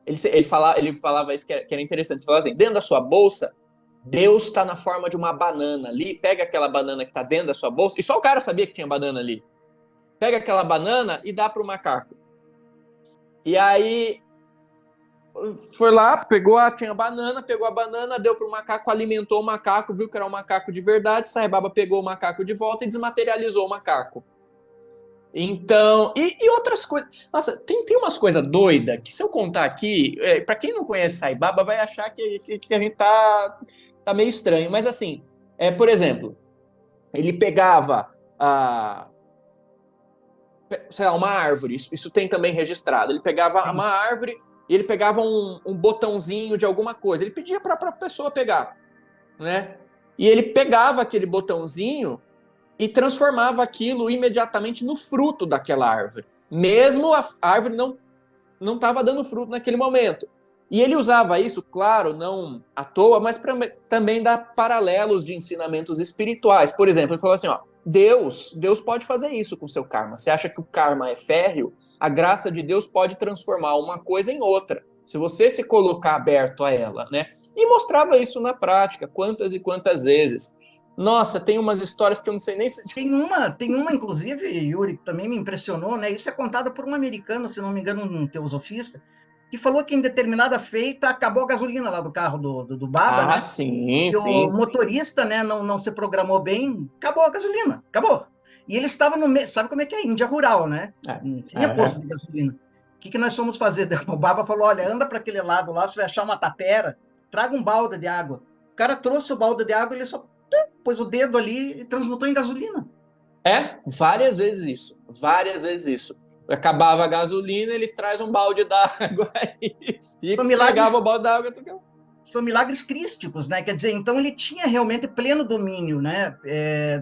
ele falava isso que era interessante, ele falava assim: dentro da sua bolsa, Deus está na forma de uma banana ali, pega aquela banana que está dentro da sua bolsa, e só o cara sabia que tinha banana ali. Pega aquela banana e dá para o macaco. E aí foi lá, tinha banana, pegou a banana, deu para o macaco, alimentou o macaco, viu que era um macaco de verdade, Sai Baba pegou o macaco de volta e desmaterializou o macaco. Então, e outras coisas. Nossa, tem umas coisas doidas que se eu contar aqui, para quem não conhece Sai Baba vai achar que a gente tá meio estranho. Mas assim, por exemplo, ele pegava sei lá, uma árvore, isso tem também registrado. Ele pegava uma árvore e ele pegava um botãozinho de alguma coisa. Ele pedia para a pessoa pegar, né? E ele pegava aquele botãozinho e transformava aquilo imediatamente no fruto daquela árvore. Mesmo a árvore não estava dando fruto naquele momento. E ele usava isso, claro, não à toa, mas também dá paralelos de ensinamentos espirituais. Por exemplo, ele falou assim, ó, Deus pode fazer isso com o seu karma. Você acha que o karma é férreo? A graça de Deus pode transformar uma coisa em outra, se você se colocar aberto a ela, né? E mostrava isso na prática, quantas e quantas vezes. Nossa, tem umas histórias que eu não sei nem se... Tem uma, inclusive, Yuri, que também me impressionou, né? Isso é contado por um americano, se não me engano, um teosofista, que falou que em determinada feita acabou a gasolina lá do carro do Baba, Ah, né? sim, E o sim. motorista, né, não se programou bem, acabou a gasolina, acabou. E ele estava no meio, sabe como é que é? Índia rural, né? É, Não tinha posto é. de gasolina. O que nós fomos fazer? O Baba falou: olha, anda para aquele lado lá, você vai achar uma tapera, traga um balde de água. O cara trouxe o balde de água, ele só pôs o dedo ali e transmutou em gasolina. Várias vezes isso. Várias vezes isso. Acabava a gasolina, ele traz um balde d'água e São pegava o milagres, balde d'água. são milagres crísticos, né? Quer dizer, então ele tinha realmente pleno domínio, né,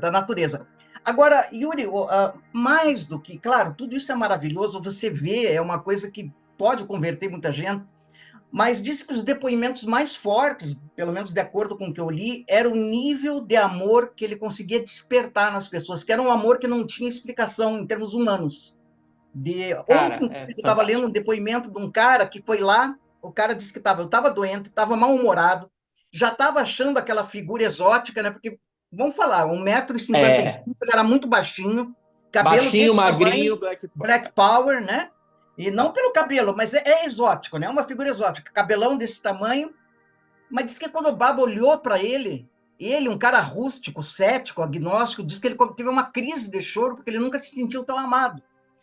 da natureza. Agora, Yuri, mais do que, claro, tudo isso é maravilhoso, você vê, é uma coisa que pode converter muita gente, mas diz que os depoimentos mais fortes, pelo menos de acordo com o que eu li, era o nível de amor que ele conseguia despertar nas pessoas, que era um amor que não tinha explicação em termos humanos. Cara, Ontem é eu estava lendo um fantástico. depoimento de um cara que foi lá, o cara disse que eu estava doente, estava mal-humorado, já estava achando aquela figura exótica, né? Porque, vamos falar, 1,55 m, É, ele era muito baixinho, cabelo baixinho, desse tamanho, magrinho, Black... Black Power, né? E não pelo cabelo, mas é exótico, né? É uma figura exótica, cabelão desse tamanho, mas diz que quando o Baba olhou para ele, um cara rústico, cético, agnóstico, diz que ele teve uma crise de choro porque ele nunca se sentiu tão amado.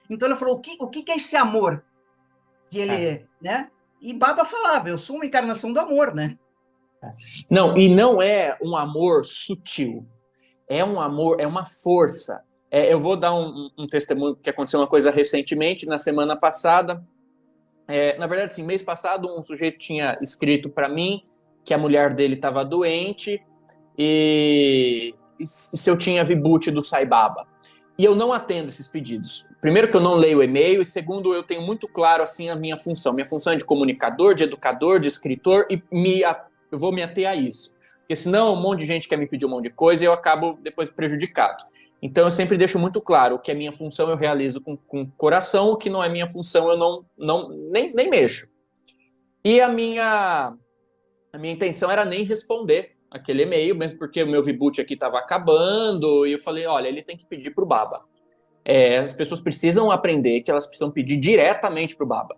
Então ele falou: o que é esse amor? Que É. ele, né? E Baba falava: eu sou uma encarnação do amor, né? Não, e não é um amor sutil. É um amor, é uma força. Eu vou dar um testemunho que aconteceu uma coisa recentemente, na semana passada. Na verdade, assim, mês passado, um sujeito tinha escrito para mim que a mulher dele estava doente e se eu tinha Vibhuti do Sai Baba. E eu não atendo esses pedidos. Primeiro que eu não leio o e-mail e segundo eu tenho muito claro assim a minha função. Minha função é de comunicador, de educador, de escritor e eu vou me ater a isso. Porque senão um monte de gente quer me pedir um monte de coisa e eu acabo depois prejudicado. Então eu sempre deixo muito claro o que é minha função eu realizo com coração, o que não é minha função eu nem mexo. E a minha intenção era nem responder aquele e-mail, mesmo porque o meu Vibhuti aqui estava acabando, e eu falei, olha, ele tem que pedir para o Baba. As pessoas precisam aprender que elas precisam pedir diretamente para o Baba.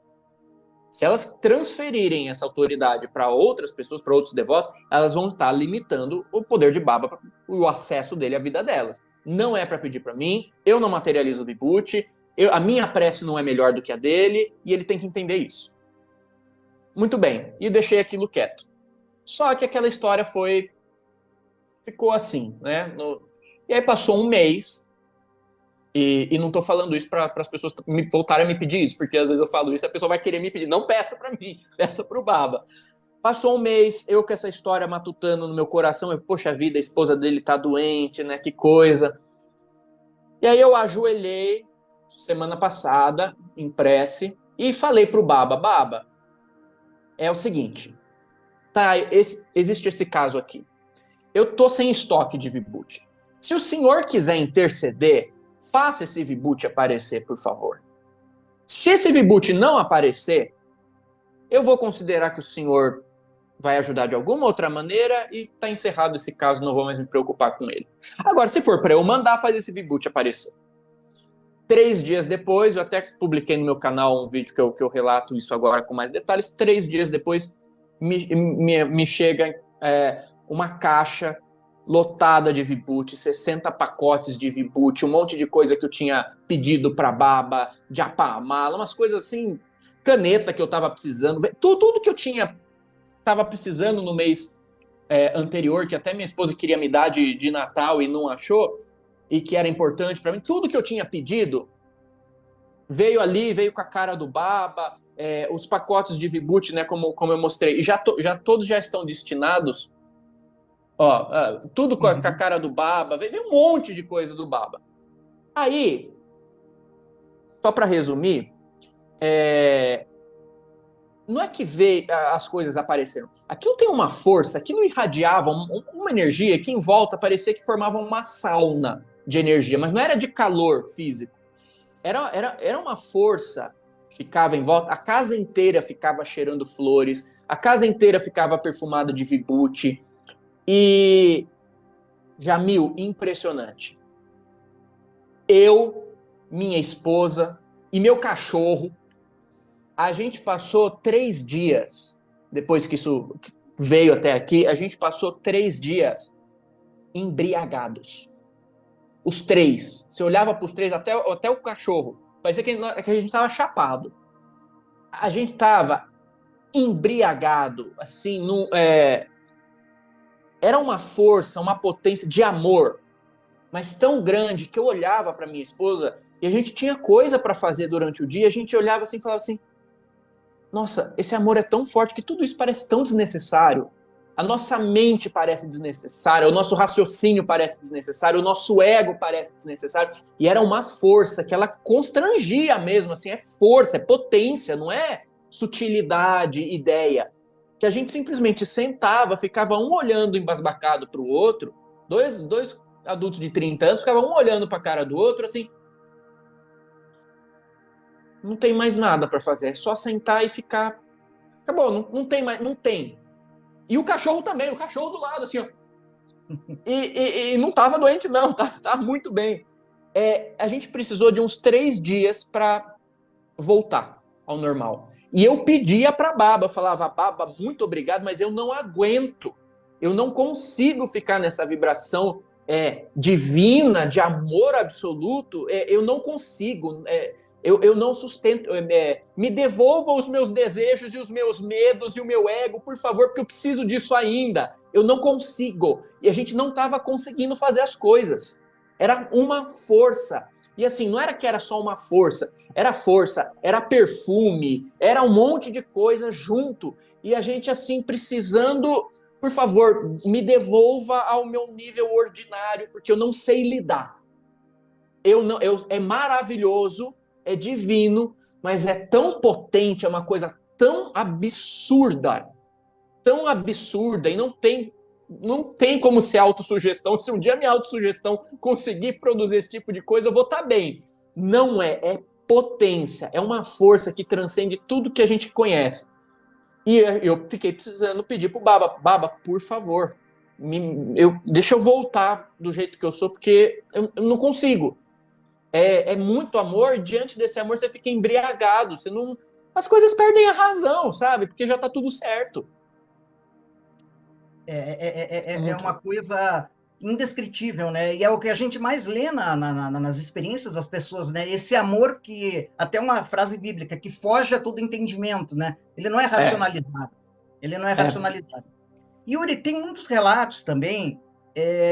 Se elas transferirem essa autoridade para outras pessoas, para outros devotos, elas vão estar limitando o poder de Baba, o acesso dele à vida delas. Não é para pedir para mim, eu não materializo o Vibhuti, a minha prece não é melhor do que a dele, e ele tem que entender isso. Muito bem, e deixei aquilo quieto. Só que aquela história ficou assim, né? E aí passou um mês, e não estou falando isso para as pessoas me voltarem a me pedir isso, porque às vezes eu falo isso e a pessoa vai querer me pedir. Não peça para mim, peça para o Baba. Passou um mês, eu com essa história matutando no meu coração, poxa vida, a esposa dele tá doente, né? Que coisa. E aí eu ajoelhei semana passada, em prece, e falei para o Baba, Baba, é o seguinte, tá, existe esse caso aqui. Eu tô sem estoque de Vibhuti. Se o senhor quiser interceder, faça esse Vibhuti aparecer, por favor. Se esse Vibhuti não aparecer, eu vou considerar que o senhor vai ajudar de alguma outra maneira e tá encerrado esse caso, não vou mais me preocupar com ele. Agora, se for para eu mandar, faz esse Vibhuti aparecer. 3 dias depois, eu até publiquei no meu canal um vídeo que eu relato isso agora com mais detalhes. 3 dias depois, me chega uma caixa lotada de Vibhuti, 60 pacotes de Vibhuti, um monte de coisa que eu tinha pedido para Baba, de Apamala, umas coisas assim, caneta que eu estava precisando, tudo que eu estava precisando no mês anterior, que até minha esposa queria me dar de Natal e não achou, e que era importante para mim, tudo que eu tinha pedido veio ali, veio com a cara do Baba, os pacotes de Vibhuti, né, como eu mostrei, já todos já estão destinados, ó, tudo com a Uhum. cara do Baba, veio um monte de coisa do Baba. Aí, só para resumir, não é que veio, as coisas apareceram. Aquilo tem uma força, aquilo irradiava uma energia que em volta parecia que formava uma sauna de energia, mas não era de calor físico. Era uma força que ficava em volta, a casa inteira ficava cheirando flores, a casa inteira ficava perfumada de Vibhuti, e Jamil, impressionante. Eu, minha esposa e meu cachorro, a gente passou 3 dias, depois que isso veio até aqui, a gente passou 3 dias embriagados. Os 3. Você olhava para os 3, até o cachorro, parecia que a gente estava chapado. A gente estava embriagado, assim, era uma força, uma potência de amor, mas tão grande que eu olhava para minha esposa e a gente tinha coisa para fazer durante o dia, a gente olhava assim e falava assim, nossa, esse amor é tão forte que tudo isso parece tão desnecessário. A nossa mente parece desnecessária, o nosso raciocínio parece desnecessário, o nosso ego parece desnecessário. E era uma força que ela constrangia mesmo, assim, é força, é potência, não é sutilidade, ideia. Que a gente simplesmente sentava, ficava um olhando embasbacado para o outro, dois adultos de 30 anos, ficavam um olhando para a cara do outro, assim, não tem mais nada para fazer, é só sentar e ficar. Acabou, não tem mais, não tem. E o cachorro também, o cachorro do lado, assim, ó. E não tava doente, não, tá muito bem. A gente precisou de uns 3 dias para voltar ao normal. E eu pedia para Baba, falava, Baba, muito obrigado, mas eu não aguento. Eu não consigo ficar nessa vibração divina, de amor absoluto. Eu não consigo. Eu não sustento. Me devolva os meus desejos e os meus medos e o meu ego, por favor, porque eu preciso disso ainda. Eu não consigo. E a gente não estava conseguindo fazer as coisas. Era uma força. E assim, não era que era só uma força, era perfume, era um monte de coisa junto. E a gente, assim, precisando, por favor, me devolva ao meu nível ordinário, porque eu não sei lidar. É maravilhoso, é divino, mas é tão potente, é uma coisa tão absurda, e não tem como ser autossugestão. Se um dia minha autossugestão conseguir produzir esse tipo de coisa, eu vou estar bem. Não é potência, é uma força que transcende tudo que a gente conhece. E eu fiquei precisando pedir pro Baba, por favor, deixa eu voltar do jeito que eu sou, porque eu não consigo. É muito amor, diante desse amor você fica embriagado, você não, as coisas perdem a razão, sabe? Porque já tá tudo certo. É uma coisa indescritível, né? E é o que a gente mais lê nas experiências das pessoas, né? Esse amor que, até uma frase bíblica, que foge a todo entendimento, né? Ele não é É, racionalizado. Ele não é é, racionalizado. E, Yuri, tem muitos relatos também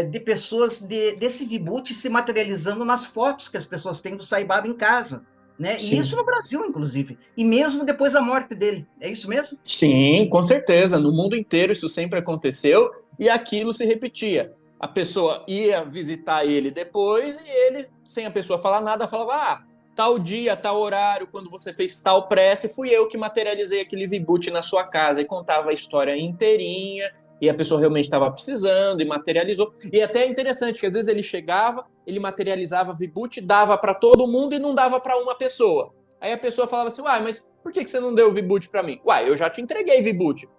de pessoas desse Vibhuti se materializando nas fotos que as pessoas têm do Sai Baba em casa, né? E isso sim. no Brasil, inclusive. E mesmo depois da morte dele. É isso mesmo? Sim, com certeza. No mundo inteiro isso sempre aconteceu e aquilo se repetia. A pessoa ia visitar ele depois e ele, sem a pessoa falar nada, falava: Ah, tal dia, tal horário, quando você fez tal prece, fui eu que materializei aquele vibute na sua casa, e contava a história inteirinha. E a pessoa realmente estava precisando e materializou. E até é interessante que às vezes ele chegava, ele materializava vibute, dava para todo mundo e não dava para uma pessoa. Aí a pessoa falava assim, uai, mas por que você não deu o Vibut pra mim? Uai, eu já te entreguei Vibut,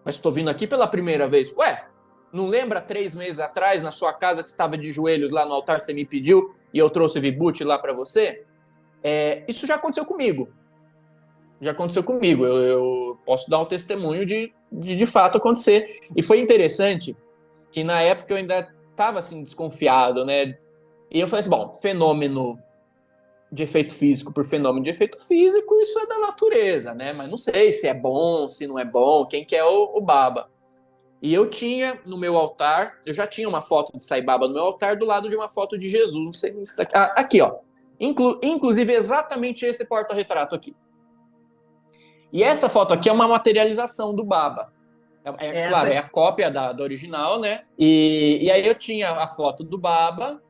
mas tô vindo aqui pela primeira vez. Ué, não lembra 3 meses atrás, na sua casa, que estava de joelhos lá no altar, você me pediu e eu trouxe Vibut lá para você? Isso já aconteceu comigo. Já aconteceu comigo. Eu posso dar um testemunho de fato acontecer. E foi interessante que na época eu ainda estava assim, desconfiado, né? E eu falei assim, bom, fenômeno de efeito físico por fenômeno de efeito físico, isso é da natureza, né? Mas não sei se é bom, se não é bom, quem que é o Baba. E eu tinha no meu altar, eu já tinha uma foto de Sai Baba no meu altar do lado de uma foto de Jesus. Não sei se está aqui, ó. Inclusive exatamente esse porta-retrato aqui. E essa foto aqui é uma materialização do Baba. Essa Claro, é a cópia da original, né? E aí eu tinha a foto do Baba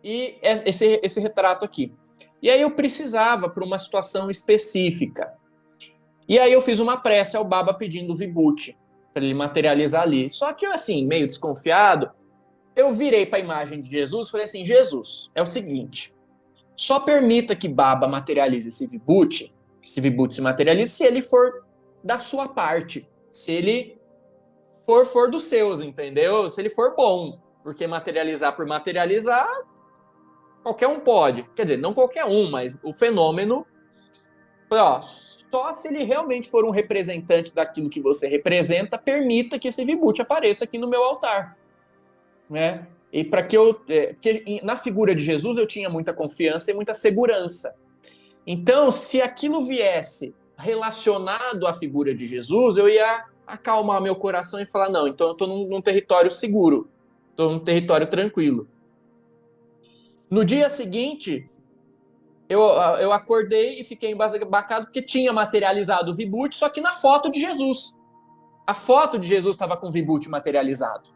e esse retrato aqui. E aí eu precisava para uma situação específica. E aí eu fiz uma prece ao Baba pedindo o Vibhuti, para ele materializar ali. Só que eu, assim, meio desconfiado, eu virei para a imagem de Jesus e falei assim, Jesus, é o seguinte, só permita que Baba materialize esse Vibhuti, que esse Vibhuti se materialize, se ele for da sua parte, se ele for dos seus, entendeu? Se ele for bom. porque materializar por materializar, qualquer um pode. Quer dizer, não qualquer um, mas o fenômeno, ó, só se ele realmente for um representante daquilo que você representa, permita que esse vibute apareça aqui no meu altar, né? E para que porque na figura de Jesus eu tinha muita confiança e muita segurança. Então, se aquilo viesse relacionado à figura de Jesus, eu ia acalmar meu coração e falar, não, então eu estou num território seguro, estou num território tranquilo. No dia seguinte, eu acordei e fiquei embasbacado porque tinha materializado o vibute, só que na foto de Jesus. A foto de Jesus estava com o vibute materializado.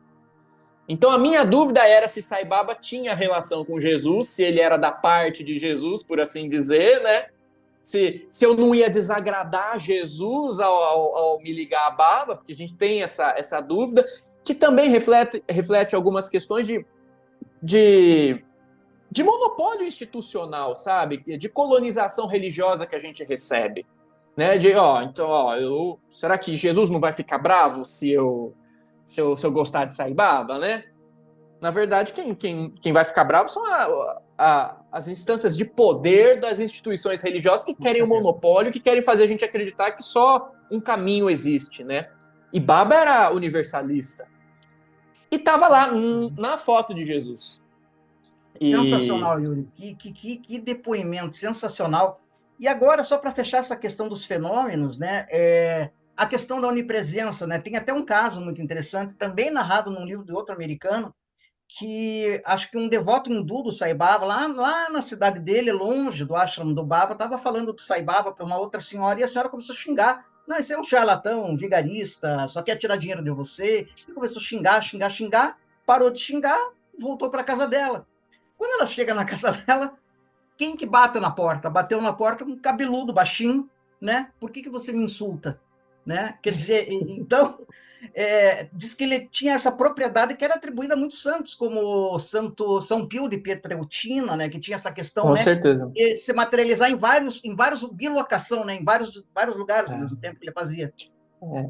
Então a minha dúvida era se Sai Baba tinha relação com Jesus, se ele era da parte de Jesus, por assim dizer, né? Se eu não ia desagradar Jesus ao me ligar a Baba, porque a gente tem essa dúvida, que também reflete algumas questões de monopólio institucional, sabe? De colonização religiosa que a gente recebe. Né? Será que Jesus não vai ficar bravo se eu gostar de Sai Baba, né? Na verdade, quem vai ficar bravo são as instâncias de poder das instituições religiosas que querem o monopólio, que querem fazer a gente acreditar que só um caminho existe, né? E Baba era universalista. E estava lá na foto de Jesus. Sensacional, Yuri. Que depoimento sensacional. E agora, só para fechar essa questão dos fenômenos, né? A questão da onipresença, né? Tem até um caso muito interessante, também narrado num livro de outro americano, que acho que um devoto hindu do Sai Baba, lá na cidade dele, longe do ashram do Baba, estava falando do Sai Baba para uma outra senhora, e a senhora começou a xingar. Não, esse é um charlatão, um vigarista, só quer tirar dinheiro de você. E começou a xingar, parou de xingar, voltou para a casa dela. Quando ela chega na casa dela, quem que bate na porta? Bateu na porta um cabeludo, baixinho, né? Por que você me insulta? Né? Quer dizer, então, diz que ele tinha essa propriedade que era atribuída a muitos santos, como Santo São Pio de Pietrelcina, né? Que tinha essa questão, Com né? certeza. De se materializar em vários bilocação, né? Em vários lugares ao mesmo tempo que ele fazia.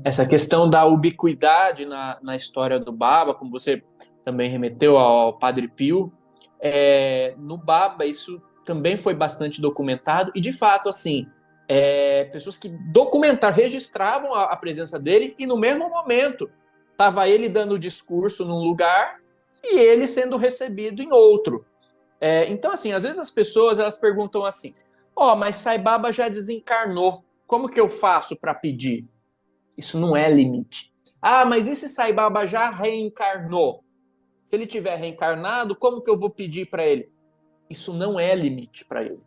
Essa questão da ubiquidade na história do Baba, como você também remeteu ao Padre Pio, no Baba isso também foi bastante documentado e de fato assim pessoas que registravam a presença dele e no mesmo momento estava ele dando discurso num lugar e ele sendo recebido em outro. Então assim, às vezes as pessoas elas perguntam assim, mas Sai Baba já desencarnou, como que eu faço para pedir? Isso não é limite. Mas e se Sai Baba já reencarnou? Se ele tiver reencarnado, como que eu vou pedir para ele? Isso não é limite para ele.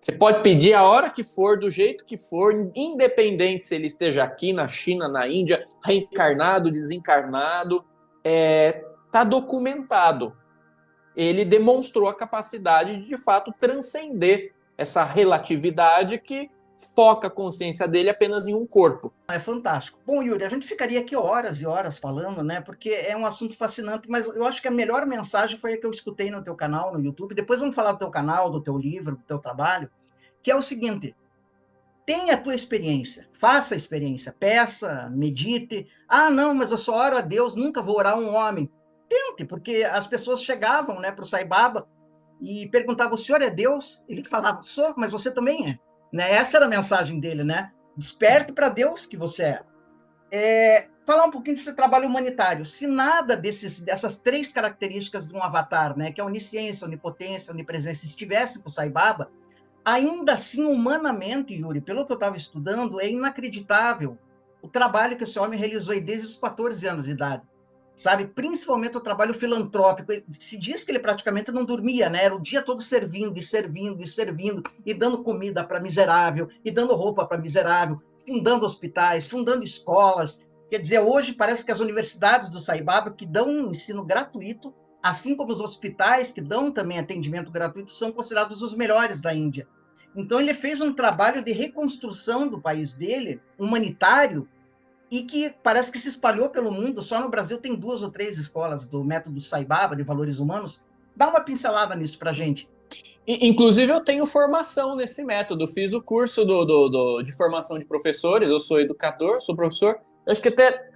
Você pode pedir a hora que for, do jeito que for, independente se ele esteja aqui na China, na Índia, reencarnado, desencarnado. Está documentado. Ele demonstrou a capacidade de fato, transcender essa relatividade que foca a consciência dele apenas em um corpo. É fantástico. Bom, Yuri, a gente ficaria aqui horas e horas falando, né? Porque é um assunto fascinante, mas eu acho que a melhor mensagem foi a que eu escutei no teu canal, no YouTube. Depois vamos falar do teu canal, do teu livro, do teu trabalho, que é o seguinte: tenha a tua experiência, faça a experiência, peça, medite. Não, mas eu só oro a Deus, nunca vou orar a um homem. Tente, porque as pessoas chegavam, né, para o Sai Baba e perguntavam: o senhor é Deus? Ele falava: sou, mas você também é. Né? Essa era a mensagem dele, né? Desperte para Deus que você é. Falar um pouquinho desse trabalho humanitário. Se nada dessas três características de um avatar, né, que é a onisciência, onipotência, onipresença, estivesse para o Sai Baba, ainda assim, humanamente, Yuri, pelo que eu estava estudando, é inacreditável o trabalho que esse homem realizou aí desde os 14 anos de idade. Sabe? Principalmente o trabalho filantrópico. Se diz que ele praticamente não dormia, né? Era o dia todo servindo, e dando comida para miserável, e dando roupa para miserável, fundando hospitais, fundando escolas. Quer dizer, hoje parece que as universidades do Sai Baba, que dão um ensino gratuito, assim como os hospitais, que dão também atendimento gratuito, são considerados os melhores da Índia. Então, ele fez um trabalho de reconstrução do país dele, humanitário, e que parece que se espalhou pelo mundo. Só no Brasil tem 2 ou 3 escolas do método Sai Baba, de valores humanos. Dá uma pincelada nisso para a gente. Inclusive, eu tenho formação nesse método. Fiz o curso de formação de professores, eu sou educador, sou professor, Eu acho que até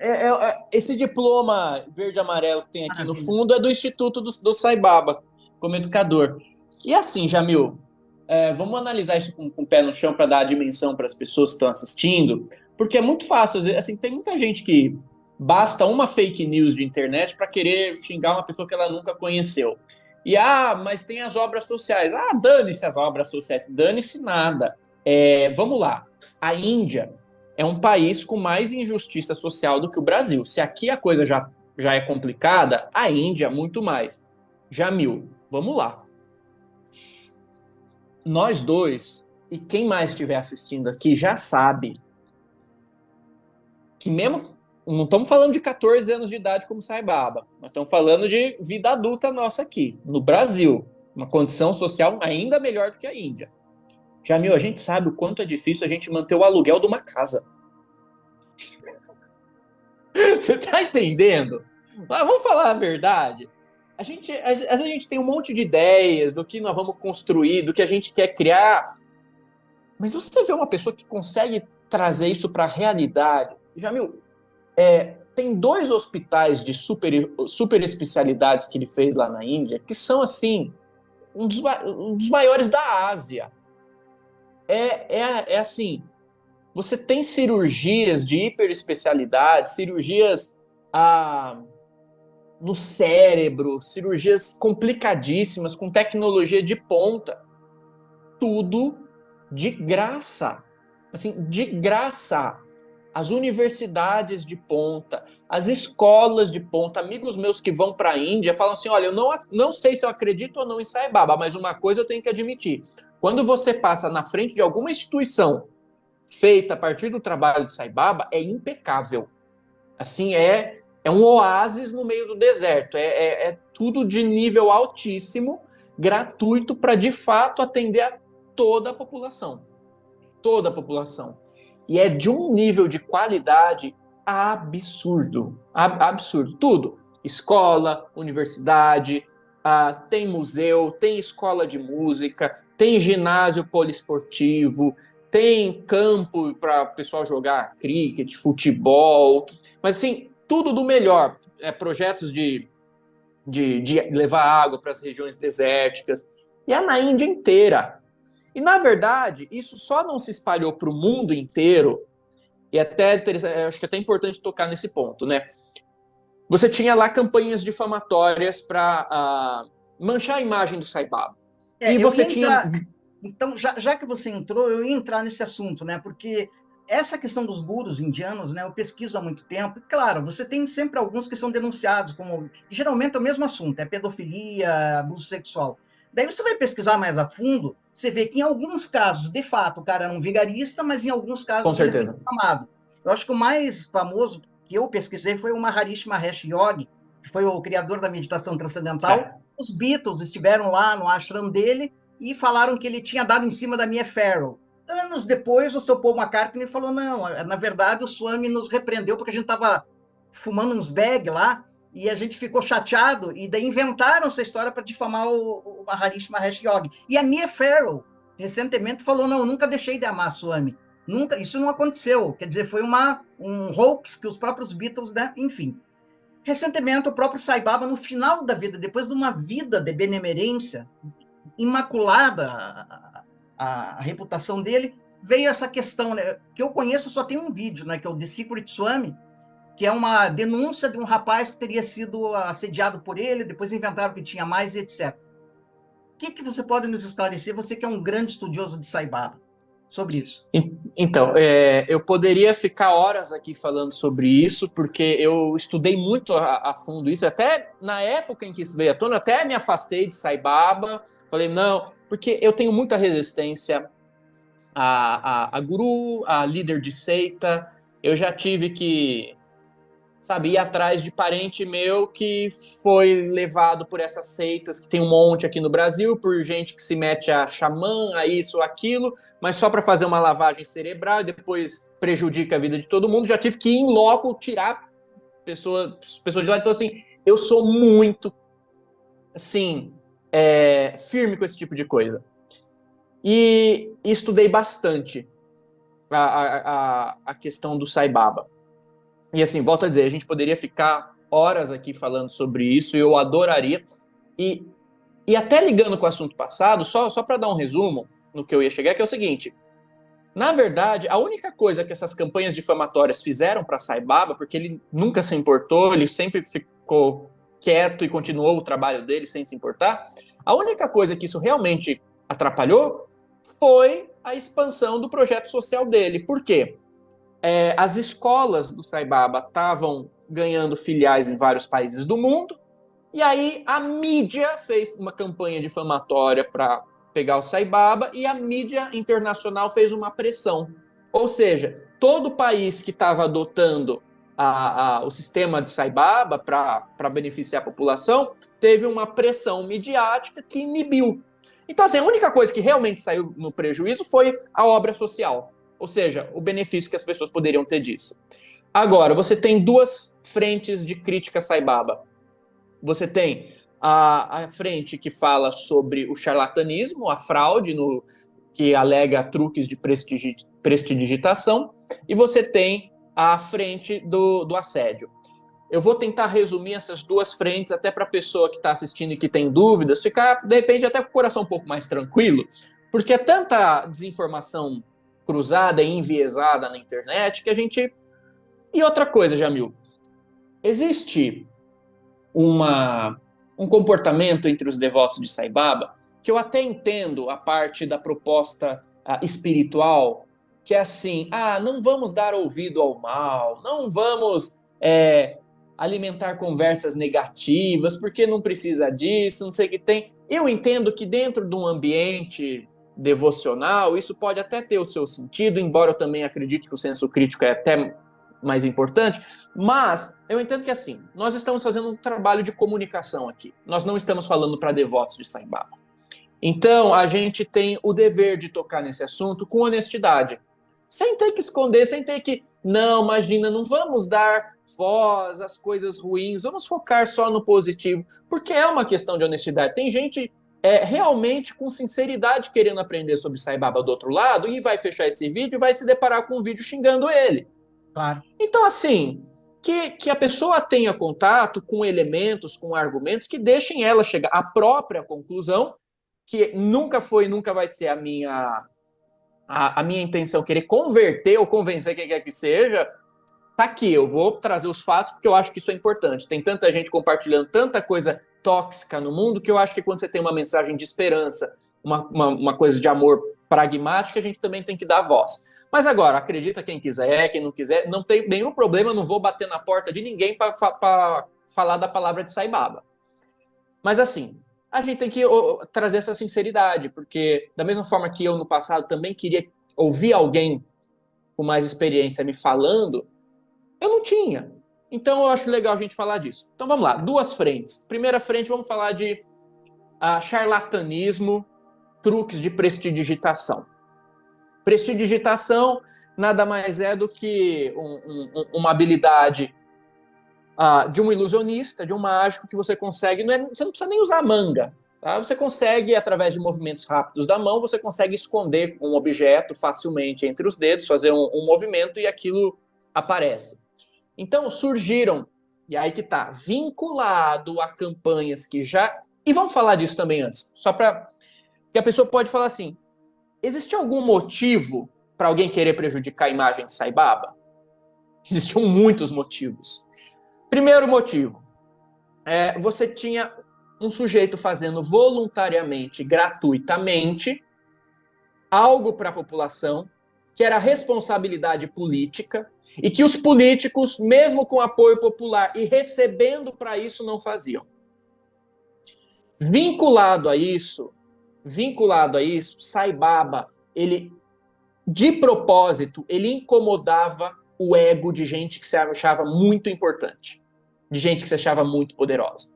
esse diploma verde e amarelo que tem aqui no Maravilha. fundo é do Instituto do Sai Baba, como educador. E assim, Jamil, vamos analisar isso com o pé no chão para dar a dimensão para as pessoas que estão assistindo, porque é muito fácil. Às vezes, assim, tem muita gente que basta uma fake news de internet para querer xingar uma pessoa que ela nunca conheceu. E, mas tem as obras sociais. Dane-se as obras sociais. Dane-se nada. Vamos lá. A Índia é um país com mais injustiça social do que o Brasil. Se aqui a coisa já é complicada, a Índia muito mais. Jamil, vamos lá. Nós dois, e quem mais estiver assistindo aqui já sabe que mesmo não estamos falando de 14 anos de idade como Sai Baba, nós estamos falando de vida adulta nossa aqui, no Brasil, uma condição social ainda melhor do que a Índia. Jamil, a gente sabe o quanto é difícil a gente manter o aluguel de uma casa. Você tá entendendo? Mas vamos falar a verdade. Às vezes a gente tem um monte de ideias do que nós vamos construir, do que a gente quer criar, mas você vê uma pessoa que consegue trazer isso para a realidade. Jamil, tem 2 hospitais de super especialidades que ele fez lá na Índia, que são, assim, um dos maiores da Ásia. Assim, você tem cirurgias de hiperespecialidade, cirurgias no cérebro, cirurgias complicadíssimas, com tecnologia de ponta, tudo de graça. Assim, de graça. As universidades de ponta, as escolas de ponta, amigos meus que vão para a Índia falam assim, olha, eu não sei se eu acredito ou não em Sai Baba, mas uma coisa eu tenho que admitir. Quando você passa na frente de alguma instituição feita a partir do trabalho de Sai Baba, é impecável. Assim, é um oásis no meio do deserto. É tudo de nível altíssimo, gratuito, para de fato atender a toda a população. Toda a população. E é de um nível de qualidade absurdo. Absurdo. Tudo. Escola, universidade, tem museu, tem escola de música, tem ginásio poliesportivo, tem campo para o pessoal jogar cricket, futebol, mas assim, tudo do melhor. Projetos de levar água para as regiões desérticas. E é na Índia inteira. E, na verdade, isso só não se espalhou para o mundo inteiro, e até acho que é até importante tocar nesse ponto, né? Você tinha lá campanhas difamatórias para manchar a imagem do Sai Baba. E Eu você ia tinha. entrar. Então, já que você entrou, eu ia entrar nesse assunto, né? Porque essa questão dos gurus indianos, né? Eu pesquiso há muito tempo. E, claro, você tem sempre alguns que são denunciados como geralmente é o mesmo assunto, é pedofilia, abuso sexual. Daí você vai pesquisar mais a fundo, você vê que em alguns casos, de fato, o cara era um vigarista, mas em alguns Com casos ele foi certeza. difamado. Eu acho que o mais famoso que eu pesquisei foi o Maharishi Mahesh Yogi, que foi o criador da meditação transcendental. É. Os Beatles estiveram lá no ashram dele e falaram que ele tinha dado em cima da Mia Farrow. Anos depois, o seu Paul McCartney falou, não, na verdade o Swami nos repreendeu porque a gente estava fumando uns bag lá e a gente ficou chateado e daí inventaram essa história para difamar o Maharishi Mahesh Yogi. E a Mia Farrow, recentemente, falou, não, eu nunca deixei de amar Swami. Nunca, isso não aconteceu. Quer dizer, foi um hoax que os próprios Beatles, né? Enfim. Recentemente, o próprio Sai Baba, no final da vida, depois de uma vida de benemerência, imaculada a reputação dele, veio essa questão, né, que eu conheço, só tem um vídeo, né, que é o The Secret Swami, que é uma denúncia de um rapaz que teria sido assediado por ele, depois inventaram que tinha mais, etc. O que você pode nos esclarecer, você que é um grande estudioso de Sai Baba, sobre isso? Então, eu poderia ficar horas aqui falando sobre isso, porque eu estudei muito a fundo isso, até na época em que isso veio à tona, até me afastei de Sai Baba, falei, não, porque eu tenho muita resistência a guru, a líder de seita, eu já tive que, sabe, ir atrás de parente meu que foi levado por essas seitas, que tem um monte aqui no Brasil, por gente que se mete a xamã, a isso, aquilo, mas só para fazer uma lavagem cerebral e depois prejudica a vida de todo mundo. Já tive que ir em loco tirar pessoas de lá. Então, assim, eu sou muito, assim, firme com esse tipo de coisa. E estudei bastante a questão do Sai Baba. E assim, volto a dizer, a gente poderia ficar horas aqui falando sobre isso, eu adoraria. E até ligando com o assunto passado, só para dar um resumo no que eu ia chegar, que é o seguinte: na verdade, a única coisa que essas campanhas difamatórias fizeram para Sai Baba, porque ele nunca se importou, ele sempre ficou quieto e continuou o trabalho dele sem se importar, a única coisa que isso realmente atrapalhou foi a expansão do projeto social dele. Por quê? As escolas do Sai Baba estavam ganhando filiais em vários países do mundo, e aí a mídia fez uma campanha difamatória para pegar o Sai Baba, e a mídia internacional fez uma pressão. Ou seja, todo país que estava adotando o sistema de Sai Baba para beneficiar a população teve uma pressão midiática que inibiu. Então, assim, a única coisa que realmente saiu no prejuízo foi a obra social. Ou seja, o benefício que as pessoas poderiam ter disso. Agora, você tem duas frentes de crítica a Sai Baba. Você tem a frente que fala sobre o charlatanismo, a fraude, que alega truques de prestidigitação, e você tem a frente do assédio. Eu vou tentar resumir essas duas frentes, até para a pessoa que está assistindo e que tem dúvidas, ficar, de repente, até com o coração um pouco mais tranquilo, porque é tanta desinformação cruzada e enviesada na internet que a gente... E outra coisa, Jamil, existe um comportamento entre os devotos de Sai Baba que eu até entendo a parte da proposta espiritual, que é assim, não vamos dar ouvido ao mal, não vamos alimentar conversas negativas, porque não precisa disso, não sei o que tem. Eu entendo que dentro de um ambiente devocional, isso pode até ter o seu sentido, embora eu também acredite que o senso crítico é até mais importante, mas eu entendo que assim, nós estamos fazendo um trabalho de comunicação aqui, nós não estamos falando para devotos de Sai Baba. Então, a gente tem o dever de tocar nesse assunto com honestidade, sem ter que esconder, sem ter que, não, imagina, não vamos dar voz às coisas ruins, vamos focar só no positivo, porque é uma questão de honestidade. Tem gente realmente com sinceridade querendo aprender sobre Sai Baba do outro lado e vai fechar esse vídeo e vai se deparar com um vídeo xingando ele. Claro. Então, assim, que a pessoa tenha contato com elementos, com argumentos que deixem ela chegar à própria conclusão, que nunca foi e nunca vai ser a minha intenção querer converter ou convencer quem quer que seja. Tá aqui, eu vou trazer os fatos porque eu acho que isso é importante. Tem tanta gente compartilhando tanta coisa tóxica no mundo que eu acho que quando você tem uma mensagem de esperança, uma coisa de amor pragmática, a gente também tem que dar voz. Mas agora, acredita quem quiser, quem não quiser, não tem nenhum problema, não vou bater na porta de ninguém para falar da palavra de Sai Baba. Mas assim, a gente tem que trazer essa sinceridade, porque da mesma forma que eu no passado também queria ouvir alguém com mais experiência me falando, eu não tinha. Então eu acho legal a gente falar disso. Então vamos lá, duas frentes. Primeira frente, vamos falar de charlatanismo, truques de prestidigitação. Prestidigitação nada mais é do que uma habilidade de um ilusionista, de um mágico que você consegue... você não precisa nem usar manga. Tá? Você consegue, através de movimentos rápidos da mão, você consegue esconder um objeto facilmente entre os dedos, fazer um movimento e aquilo aparece. Então surgiram, e aí que tá, vinculado a campanhas que já... E vamos falar disso também antes, só para... que a pessoa pode falar assim, existe algum motivo para alguém querer prejudicar a imagem de Sai Baba? Existiam muitos motivos. Primeiro motivo, você tinha um sujeito fazendo voluntariamente, gratuitamente, algo para a população que era responsabilidade política e que os políticos, mesmo com apoio popular e recebendo para isso, não faziam. Vinculado a isso, Sai Baba, ele, de propósito, ele incomodava o ego de gente que se achava muito importante, de gente que se achava muito poderosa.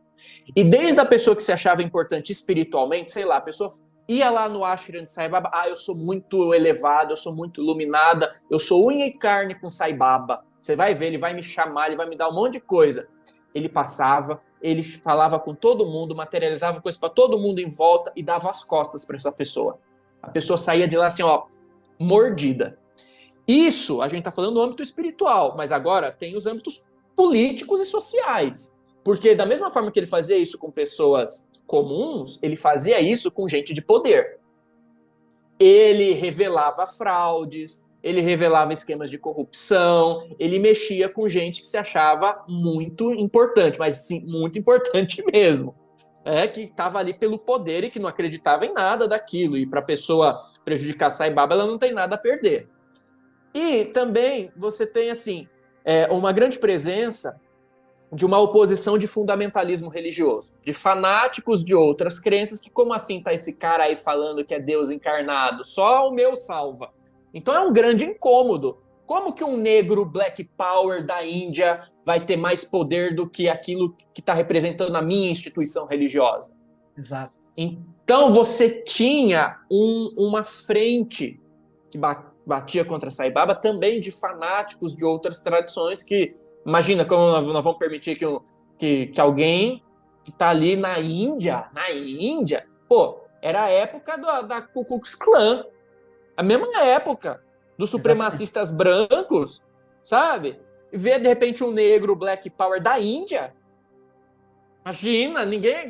E desde a pessoa que se achava importante espiritualmente, sei lá, a pessoa ia lá no ashram de Sai Baba, eu sou muito elevada, eu sou muito iluminada, eu sou unha e carne com Sai Baba. Você vai ver, ele vai me chamar, ele vai me dar um monte de coisa. Ele passava, ele falava com todo mundo, materializava coisas para todo mundo em volta e dava as costas para essa pessoa. A pessoa saía de lá assim, mordida. Isso, a gente está falando do âmbito espiritual, mas agora tem os âmbitos políticos e sociais. Porque da mesma forma que ele fazia isso com pessoas comuns, ele fazia isso com gente de poder. Ele revelava fraudes, ele revelava esquemas de corrupção, ele mexia com gente que se achava muito importante, mas sim, muito importante mesmo. Que estava ali pelo poder e que não acreditava em nada daquilo. E para a pessoa prejudicar Sai Baba, ela não tem nada a perder. E também você tem assim uma grande presença de uma oposição de fundamentalismo religioso, de fanáticos de outras crenças, que como assim tá esse cara aí falando que é Deus encarnado? Só o meu salva. Então é um grande incômodo. Como que um negro Black Power da Índia vai ter mais poder do que aquilo que está representando a minha instituição religiosa? Exato. Então você tinha uma frente que batia contra Sai Baba também de fanáticos de outras tradições que, imagina como nós vamos permitir que alguém que está ali na Índia, pô, era a época da Ku Klux Klan, a mesma época dos supremacistas brancos, sabe? E ver de repente um negro Black Power da Índia. Imagina,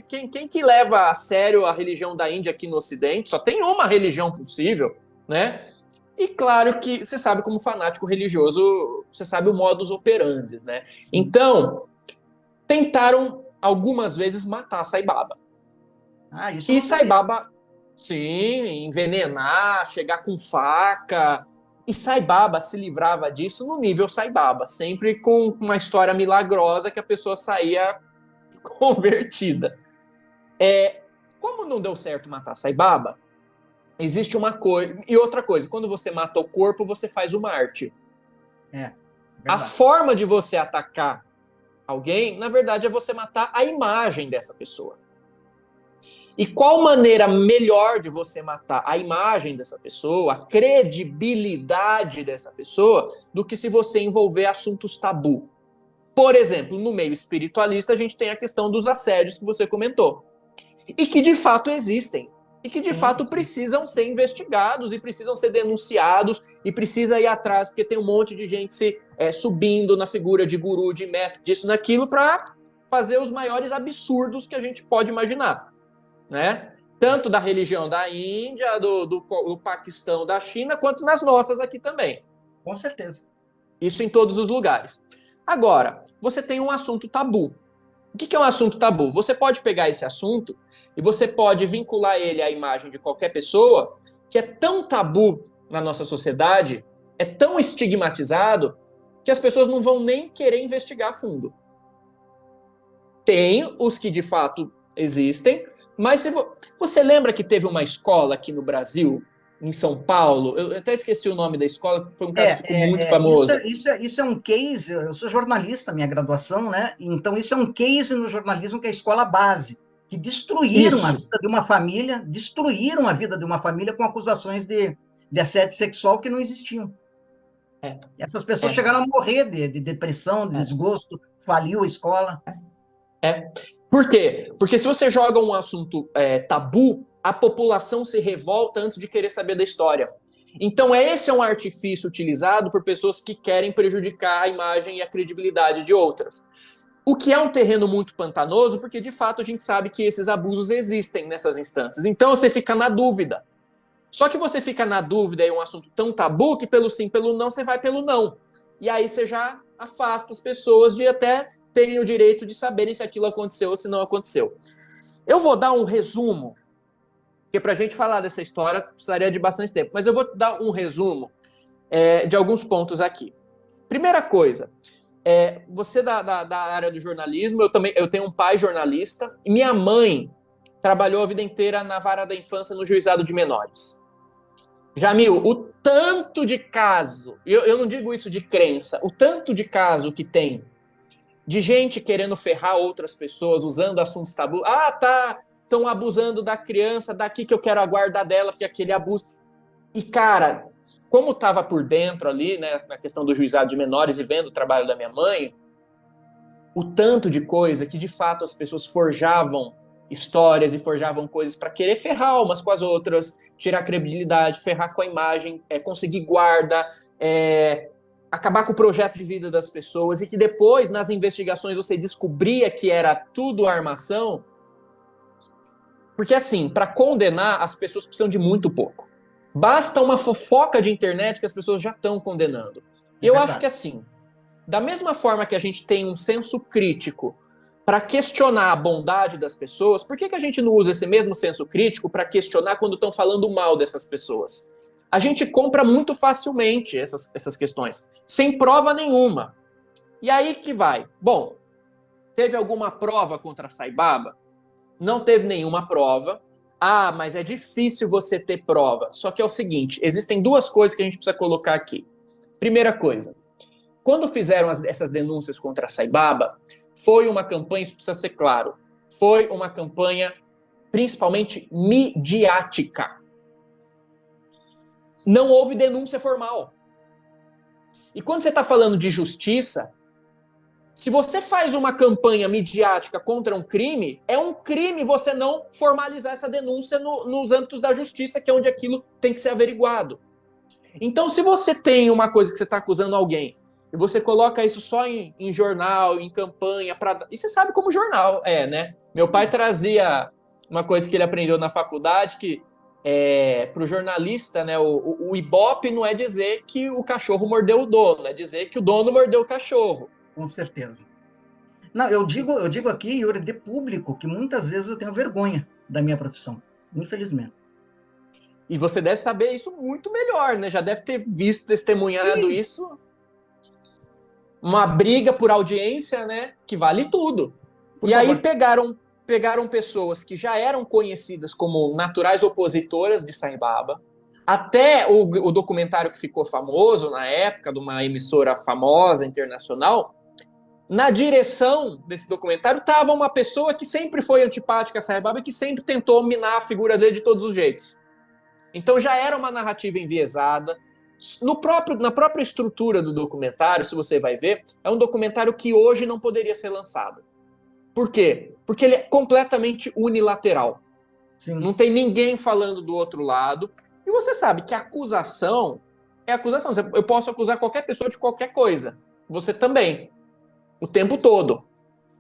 quem que leva a sério a religião da Índia aqui no Ocidente? Só tem uma religião possível, né? E claro que você sabe, como fanático religioso, você sabe o modus operandi, né? Então, tentaram algumas vezes matar Sai Baba. Isso e Sai Baba, sim, envenenar, chegar com faca. E Sai Baba se livrava disso no nível Sai Baba, sempre com uma história milagrosa que a pessoa saía convertida. Como não deu certo matar Sai Baba, existe uma coisa. E outra coisa, quando você mata o corpo, você faz uma arte. A forma de você atacar alguém, na verdade, é você matar a imagem dessa pessoa. E qual maneira melhor de você matar a imagem dessa pessoa, a credibilidade dessa pessoa, do que se você envolver assuntos tabu? Por exemplo, no meio espiritualista, a gente tem a questão dos assédios que você comentou. E que de fato existem. E que de fato precisam ser investigados e precisam ser denunciados e precisa ir atrás, porque tem um monte de gente subindo na figura de guru, de mestre, disso, daquilo, para fazer os maiores absurdos que a gente pode imaginar, né? Tanto da religião da Índia, do Paquistão, da China, quanto nas nossas aqui também. Com certeza. Isso em todos os lugares. Agora, você tem um assunto tabu. O que é um assunto tabu? Você pode pegar esse assunto e você pode vincular ele à imagem de qualquer pessoa, que é tão tabu na nossa sociedade, é tão estigmatizado, que as pessoas não vão nem querer investigar a fundo. Tem os que de fato existem, mas você lembra que teve uma escola aqui no Brasil, em São Paulo? Eu até esqueci o nome da escola, foi um caso que ficou muito famoso. Isso é um case, eu sou jornalista, minha graduação, né? Então isso é um case no jornalismo que é a escola base, que destruíram a vida de uma família, com acusações de assédio sexual que não existiam. Essas pessoas chegaram a morrer de depressão, de desgosto, faliu a escola. Por quê? Porque se você joga um assunto tabu, a população se revolta antes de querer saber da história. Então esse é um artifício utilizado por pessoas que querem prejudicar a imagem e a credibilidade de outras. O que é um terreno muito pantanoso, porque de fato a gente sabe que esses abusos existem nessas instâncias. Então você fica na dúvida. Só que você fica na dúvida em um assunto tão tabu que pelo sim, pelo não, você vai pelo não. E aí você já afasta as pessoas de até terem o direito de saberem se aquilo aconteceu ou se não aconteceu. Eu vou dar um resumo, porque para a gente falar dessa história precisaria de bastante tempo, mas eu vou dar um resumo de alguns pontos aqui. Primeira coisa, você da área do jornalismo, eu tenho um pai jornalista, e minha mãe trabalhou a vida inteira na vara da infância no juizado de menores. Jamil, o tanto de caso, eu não digo isso de crença, o tanto de caso que tem de gente querendo ferrar outras pessoas, usando assuntos tabu. Estão abusando da criança, daqui que eu quero a guarda dela, porque aquele abuso. E, cara, como estava por dentro ali, né, na questão do juizado de menores e vendo o trabalho da minha mãe, o tanto de coisa que, de fato, as pessoas forjavam histórias e forjavam coisas para querer ferrar umas com as outras, tirar credibilidade, ferrar com a imagem, conseguir guarda, acabar com o projeto de vida das pessoas, e que depois, nas investigações, você descobria que era tudo armação. Porque, assim, para condenar, as pessoas precisam de muito pouco. Basta uma fofoca de internet que as pessoas já estão condenando. E É eu acho que, verdade. assim, da mesma forma que a gente tem um senso crítico para questionar a bondade das pessoas, por que a gente não usa esse mesmo senso crítico para questionar quando estão falando mal dessas pessoas? A gente compra muito facilmente essas questões, sem prova nenhuma. E aí que vai. Bom, teve alguma prova contra a Saibaba? Não teve nenhuma prova. Ah, mas é difícil você ter prova. Só que é o seguinte, existem duas coisas que a gente precisa colocar aqui. Primeira coisa, quando fizeram essas denúncias contra a Saibaba, foi uma campanha, isso precisa ser claro, foi uma campanha principalmente midiática. Não houve denúncia formal. E quando você está falando de justiça, se você faz uma campanha midiática contra um crime, é um crime você não formalizar essa denúncia nos âmbitos da justiça, que é onde aquilo tem que ser averiguado. Então, se você tem uma coisa que você está acusando alguém, e você coloca isso só em jornal, em campanha, e você sabe como jornal é, né? Meu pai trazia uma coisa que ele aprendeu na faculdade, que para o jornalista, né, o Ibope não é dizer que o cachorro mordeu o dono, é dizer que o dono mordeu o cachorro. Com certeza. Não, eu digo aqui, Yuri, de público, que muitas vezes eu tenho vergonha da minha profissão, infelizmente. E você deve saber isso muito melhor, né? Já deve ter visto, testemunhado E, isso. Uma briga por audiência, né? Que vale tudo. por E aí favor, pegaram pessoas que já eram conhecidas como naturais opositoras de Saibaba. Até o documentário que ficou famoso na época, de uma emissora famosa internacional, na direção desse documentário estava uma pessoa que sempre foi antipática a Saibaba e que sempre tentou minar a figura dele de todos os jeitos. Então já era uma narrativa enviesada. Na própria estrutura do documentário, se você vai ver, é um documentário que hoje não poderia ser lançado. Por quê? Porque ele é completamente unilateral. sim, Não tem ninguém falando do outro lado. E você sabe que a acusação é acusação. Eu posso acusar qualquer pessoa de qualquer coisa. Você também. O tempo todo.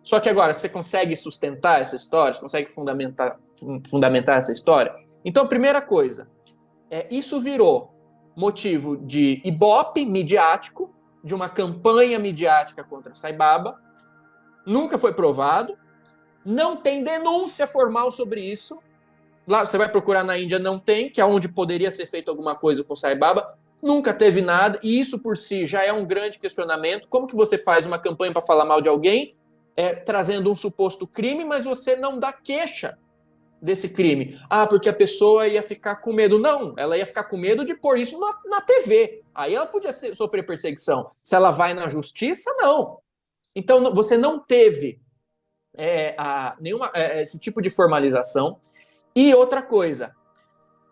Só que agora, você consegue sustentar essa história? Você consegue fundamentar essa história? Então, primeira coisa, isso virou motivo de ibope midiático, de uma campanha midiática contra Saibaba. Nunca foi provado. Não tem denúncia formal sobre isso. Lá você vai procurar na Índia, não tem, que é onde poderia ser feito alguma coisa com Saibaba. Nunca teve nada, e isso por si já é um grande questionamento. Como que você faz uma campanha para falar mal de alguém, trazendo um suposto crime, mas você não dá queixa desse crime? Ah, porque a pessoa ia ficar com medo. Não, ela ia ficar com medo de pôr isso na TV. Aí ela podia sofrer perseguição. Se ela vai na justiça, não. Então, você não teve esse tipo de formalização. E outra coisa,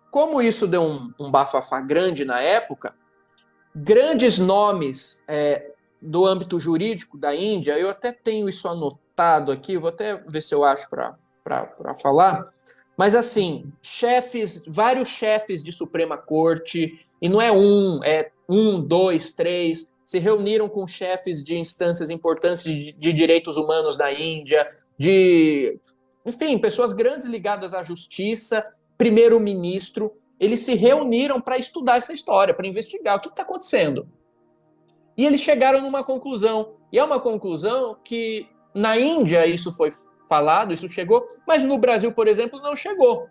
como isso deu um bafafá grande na época, grandes nomes do âmbito jurídico da Índia, eu até tenho isso anotado aqui, vou até ver se eu acho para falar, mas assim, vários chefes de Suprema Corte, e não é um, dois, três, se reuniram com chefes de instâncias importantes de direitos humanos da Índia, enfim, pessoas grandes ligadas à justiça, primeiro-ministro, eles se reuniram para estudar essa história, para investigar o que está acontecendo. E eles chegaram numa conclusão. E é uma conclusão que na Índia isso foi falado, isso chegou, mas no Brasil, por exemplo, não chegou.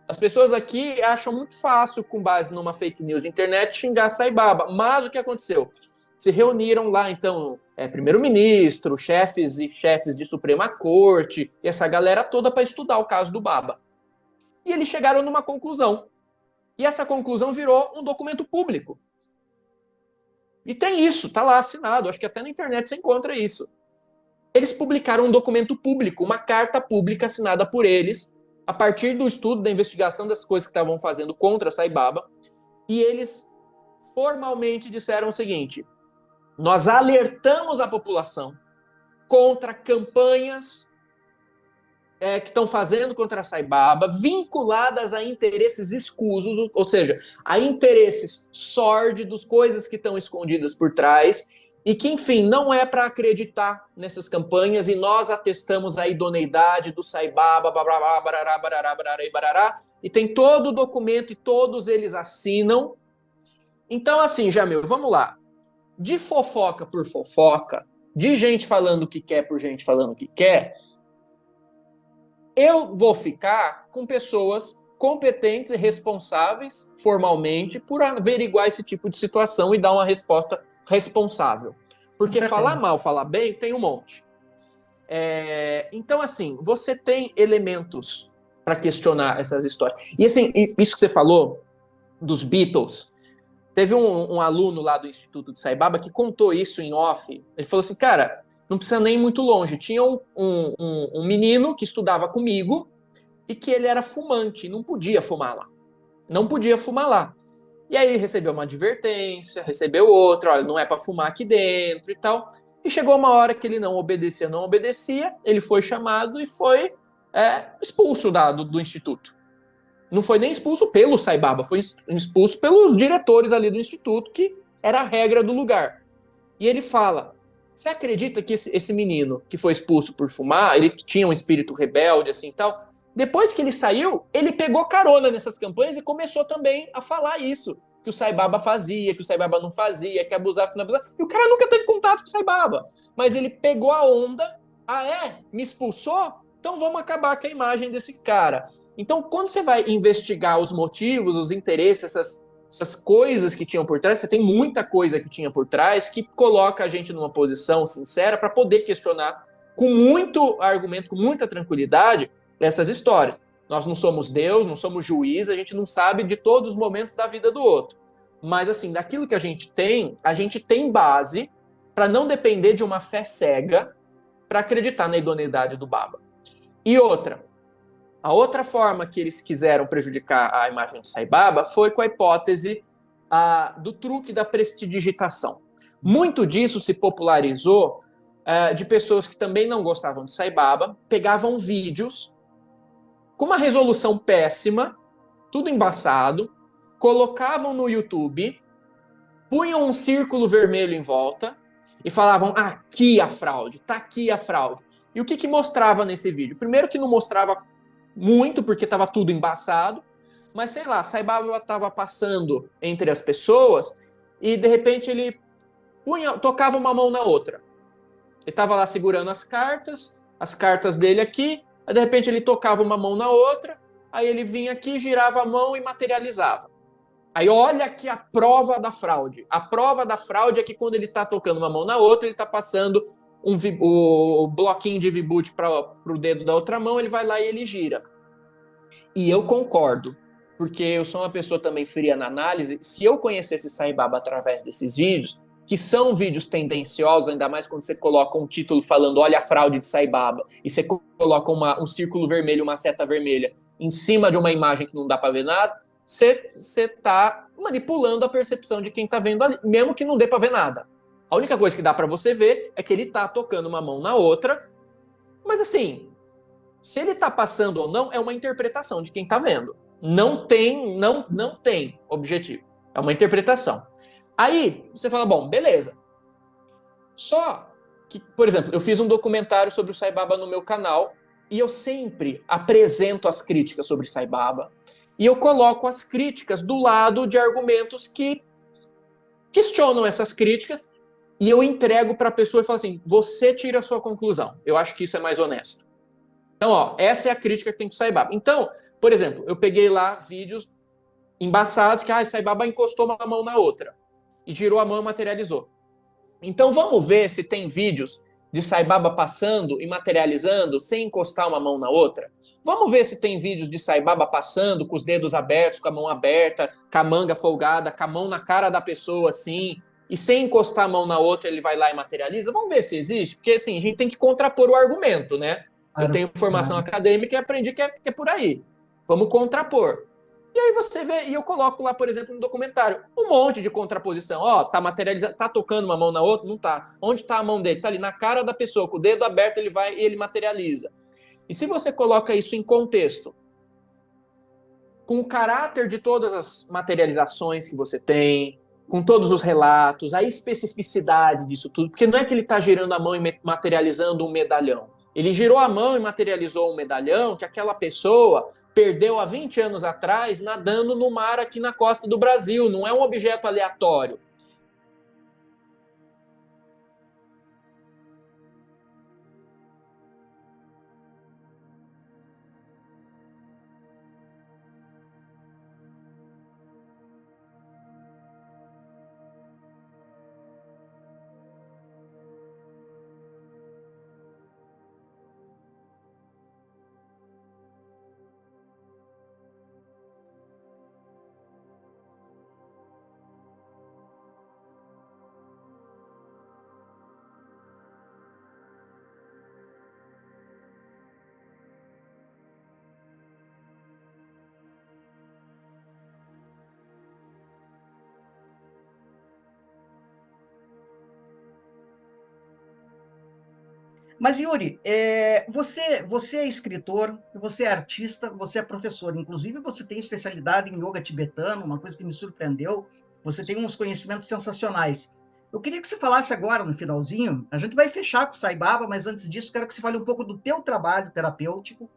As pessoas aqui acham muito fácil, com base numa fake news de internet, xingar Saibaba. Mas o que aconteceu? Se reuniram lá, então, primeiro-ministro, chefes e chefes de Suprema Corte, e essa galera toda para estudar o caso do Baba. E eles chegaram numa conclusão. E essa conclusão virou um documento público. E tem isso, tá lá assinado, acho que até na internet você encontra isso. Eles publicaram um documento público, uma carta pública assinada por eles, a partir do estudo, da investigação das coisas que estavam fazendo contra a Saibaba, e eles formalmente disseram o seguinte: nós alertamos a população contra campanhas que estão fazendo contra a Sai Baba, vinculadas a interesses escusos, ou seja, a interesses sórdidos, coisas que estão escondidas por trás, e que, enfim, não é para acreditar nessas campanhas, e nós atestamos a idoneidade do Sai Baba, barará, barará, barará, barará, barará, e tem todo o documento e todos eles assinam. Então, assim, Jamil, vamos lá. De fofoca por fofoca, de gente falando o que quer por gente falando o que quer, eu vou ficar com pessoas competentes e responsáveis formalmente por averiguar esse tipo de situação e dar uma resposta responsável. Porque falar mal, falar bem, tem um monte. Então, assim, você tem elementos para questionar essas histórias. E, assim, isso que você falou dos Beatles, teve um aluno lá do Instituto de Sai Baba que contou isso em off. Ele falou assim, cara, não precisa nem ir muito longe. Tinha um menino que estudava comigo e que ele era fumante, não podia fumar lá. Não podia fumar lá. E aí ele recebeu uma advertência, recebeu outra, olha, não é para fumar aqui dentro e tal. E chegou uma hora que ele não obedecia, ele foi chamado e foi expulso do instituto. Não foi nem expulso pelo Sai Baba, foi expulso pelos diretores ali do instituto, que era a regra do lugar. E ele fala, você acredita que esse menino que foi expulso por fumar, ele tinha um espírito rebelde, assim, tal, depois que ele saiu, ele pegou carona nessas campanhas e começou também a falar isso, que o Sai Baba fazia, que o Sai Baba não fazia, que abusava, que não abusava, e o cara nunca teve contato com o Sai Baba, mas ele pegou a onda, me expulsou? Então vamos acabar com a imagem desse cara. Então, quando você vai investigar os motivos, os interesses, essas coisas que tinham por trás, você tem muita coisa que tinha por trás que coloca a gente numa posição sincera para poder questionar com muito argumento, com muita tranquilidade, essas histórias. Nós não somos Deus, não somos juiz, a gente não sabe de todos os momentos da vida do outro. Mas, assim, daquilo que a gente tem base para não depender de uma fé cega para acreditar na idoneidade do Baba. E a outra forma que eles quiseram prejudicar a imagem de Sai Baba foi com a hipótese do truque da prestidigitação. Muito disso se popularizou de pessoas que também não gostavam de Sai Baba, pegavam vídeos com uma resolução péssima, tudo embaçado, colocavam no YouTube, punham um círculo vermelho em volta e falavam, aqui a fraude, tá aqui a fraude. E o que mostrava nesse vídeo? Primeiro que não mostrava muito, porque estava tudo embaçado, mas sei lá, Sai Baba estava passando entre as pessoas e de repente ele tocava uma mão na outra. Ele estava lá segurando as cartas dele aqui, aí de repente ele tocava uma mão na outra, aí ele vinha aqui, girava a mão e materializava. Aí olha aqui a prova da fraude. A prova da fraude é que quando ele está tocando uma mão na outra, ele está passando o bloquinho de vibute para o dedo da outra mão, ele vai lá e ele gira. E eu concordo, porque eu sou uma pessoa também fria na análise. Se eu conhecesse Sai Baba através desses vídeos, que são vídeos tendenciosos, ainda mais quando você coloca um título falando olha a fraude de Sai Baba, e você coloca um círculo vermelho, uma seta vermelha, em cima de uma imagem que não dá para ver nada, você está manipulando a percepção de quem está vendo ali, mesmo que não dê para ver nada. A única coisa que dá para você ver é que ele está tocando uma mão na outra, mas assim, se ele está passando ou não, é uma interpretação de quem está vendo. Não tem objetivo. É uma interpretação. Aí, você fala, bom, beleza. Só que, por exemplo, eu fiz um documentário sobre o Sai Baba no meu canal e eu sempre apresento as críticas sobre Sai Baba e eu coloco as críticas do lado de argumentos que questionam essas críticas e eu entrego para a pessoa e falo assim, você tira a sua conclusão. Eu acho que isso é mais honesto. Então, essa é a crítica que tem que Sai Baba. Então, por exemplo, eu peguei lá vídeos embaçados que Sai Baba encostou uma mão na outra e girou a mão e materializou. Então, vamos ver se tem vídeos de Sai Baba passando e materializando sem encostar uma mão na outra. Vamos ver se tem vídeos de Sai Baba passando com os dedos abertos, com a mão aberta, com a manga folgada, com a mão na cara da pessoa assim, e sem encostar a mão na outra ele vai lá e materializa. Vamos ver se existe, porque assim, a gente tem que contrapor o argumento, né? Eu tenho formação acadêmica e aprendi que é por aí. Vamos contrapor. E aí você vê, e eu coloco lá, por exemplo, no documentário, um monte de contraposição. Tá materializado, tá tocando uma mão na outra? Não tá. Onde tá a mão dele? Tá ali na cara da pessoa, com o dedo aberto ele vai e ele materializa. E se você coloca isso em contexto, com o caráter de todas as materializações que você tem, com todos os relatos, a especificidade disso tudo, porque não é que ele está girando a mão e materializando um medalhão. Ele girou a mão e materializou um medalhão que aquela pessoa perdeu há 20 anos atrás nadando no mar aqui na costa do Brasil. Não é um objeto aleatório. Mas, Yuri, você é escritor, você é artista, você é professor. Inclusive, você tem especialidade em yoga tibetano, uma coisa que me surpreendeu. Você tem uns conhecimentos sensacionais. Eu queria que você falasse agora, no finalzinho, a gente vai fechar com o Sai Baba, mas antes disso, quero que você fale um pouco do teu trabalho terapêutico,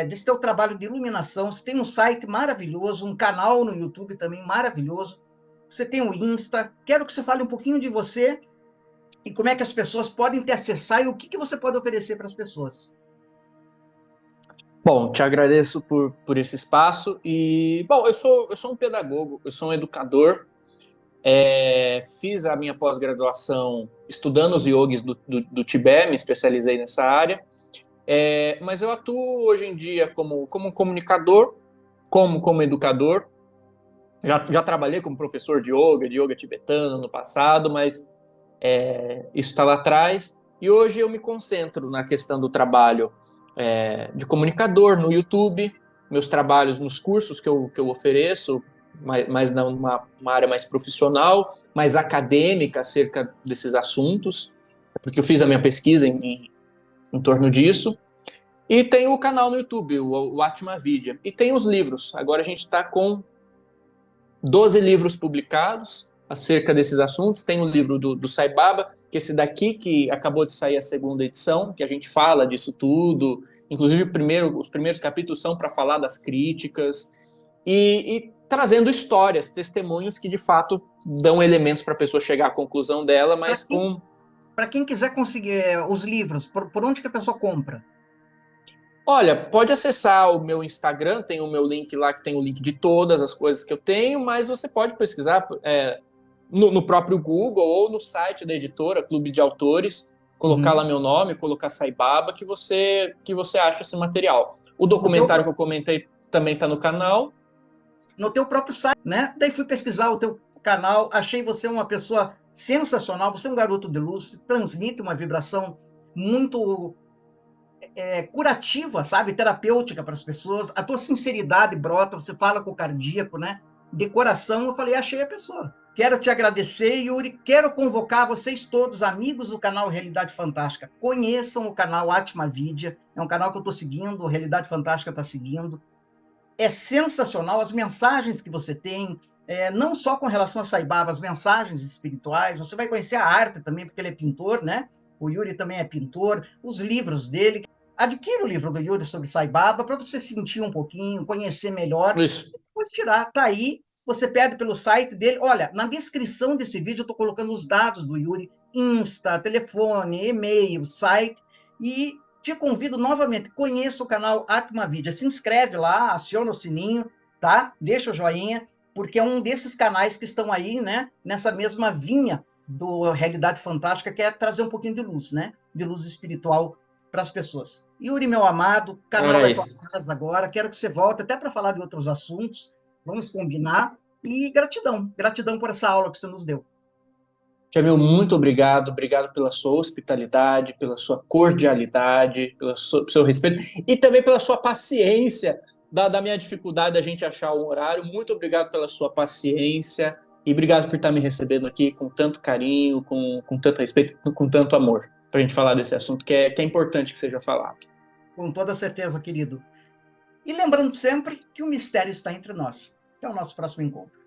desse teu trabalho de iluminação. Você tem um site maravilhoso, um canal no YouTube também maravilhoso. Você tem o Insta. Quero que você fale um pouquinho de você e como é que as pessoas podem te acessar e o que você pode oferecer para as pessoas. Bom, te agradeço por esse espaço. E, bom, eu sou um pedagogo, eu sou um educador. Fiz a minha pós-graduação estudando os yogis do Tibete, me especializei nessa área. Mas eu atuo hoje em dia como comunicador, como educador. Já trabalhei como professor de yoga tibetano no passado, mas isso está lá atrás. E hoje eu me concentro na questão do trabalho de comunicador no YouTube, meus trabalhos nos cursos que eu ofereço, mas numa área mais profissional, mais acadêmica acerca desses assuntos, porque eu fiz a minha pesquisa em torno disso. E tem o canal no YouTube, o Atma Vidya. E tem os livros. Agora a gente está com 12 livros publicados acerca desses assuntos. Tem o livro do Sai Baba, que é esse daqui, que acabou de sair a segunda edição, que a gente fala disso tudo. Inclusive, os primeiros capítulos são para falar das críticas e trazendo histórias, testemunhos que, de fato, dão elementos para a pessoa chegar à conclusão dela, mas com... Para quem quiser conseguir os livros, por onde que a pessoa compra? Olha, pode acessar o meu Instagram, tem o meu link lá, que tem o link de todas as coisas que eu tenho, mas você pode pesquisar no próprio Google ou no site da editora, Clube de Autores, colocar lá meu nome, colocar Sai Baba, que você acha esse material. O documentário que eu comentei também está no canal. No teu próprio site, né? Daí fui pesquisar o teu canal, achei você uma pessoa sensacional, você é um garoto de luz, transmite uma vibração muito curativa, sabe? Terapêutica para as pessoas. A tua sinceridade brota, você fala com o cardíaco, né? De coração, eu falei, achei a pessoa. Quero te agradecer, Yuri. Quero convocar vocês todos, amigos do canal Realidade Fantástica. Conheçam o canal Atma Vidya. É um canal que eu estou seguindo, Realidade Fantástica está seguindo. É sensacional as mensagens que você tem, não só com relação a Sai Baba, as mensagens espirituais. Você vai conhecer a arte também, porque ele é pintor, né? O Yuri também é pintor. Os livros dele. Adquira o livro do Yuri sobre Sai Baba para você sentir um pouquinho, conhecer melhor. Isso. Depois tirar, tá aí. Você pede pelo site dele. Olha, na descrição desse vídeo eu estou colocando os dados do Yuri, Insta, telefone, e-mail, site, e te convido novamente, conheça o canal Atma Vidya, se inscreve lá, aciona o sininho, tá? Deixa o joinha, porque é um desses canais que estão aí, né, nessa mesma vinha do Realidade Fantástica, que é trazer um pouquinho de luz, né? De luz espiritual para as pessoas. Yuri, meu amado, canal é tua casa agora, quero que você volte até para falar de outros assuntos, vamos combinar, e gratidão por essa aula que você nos deu. Jamil, muito obrigado pela sua hospitalidade, pela sua cordialidade, pelo seu respeito e também pela sua paciência, da minha dificuldade da gente achar um horário. Muito obrigado pela sua paciência e obrigado por estar me recebendo aqui com tanto carinho, com tanto respeito, com tanto amor, para a gente falar desse assunto que é importante que seja falado. Com toda certeza, querido. E lembrando sempre que o mistério está entre nós. Até o nosso próximo encontro.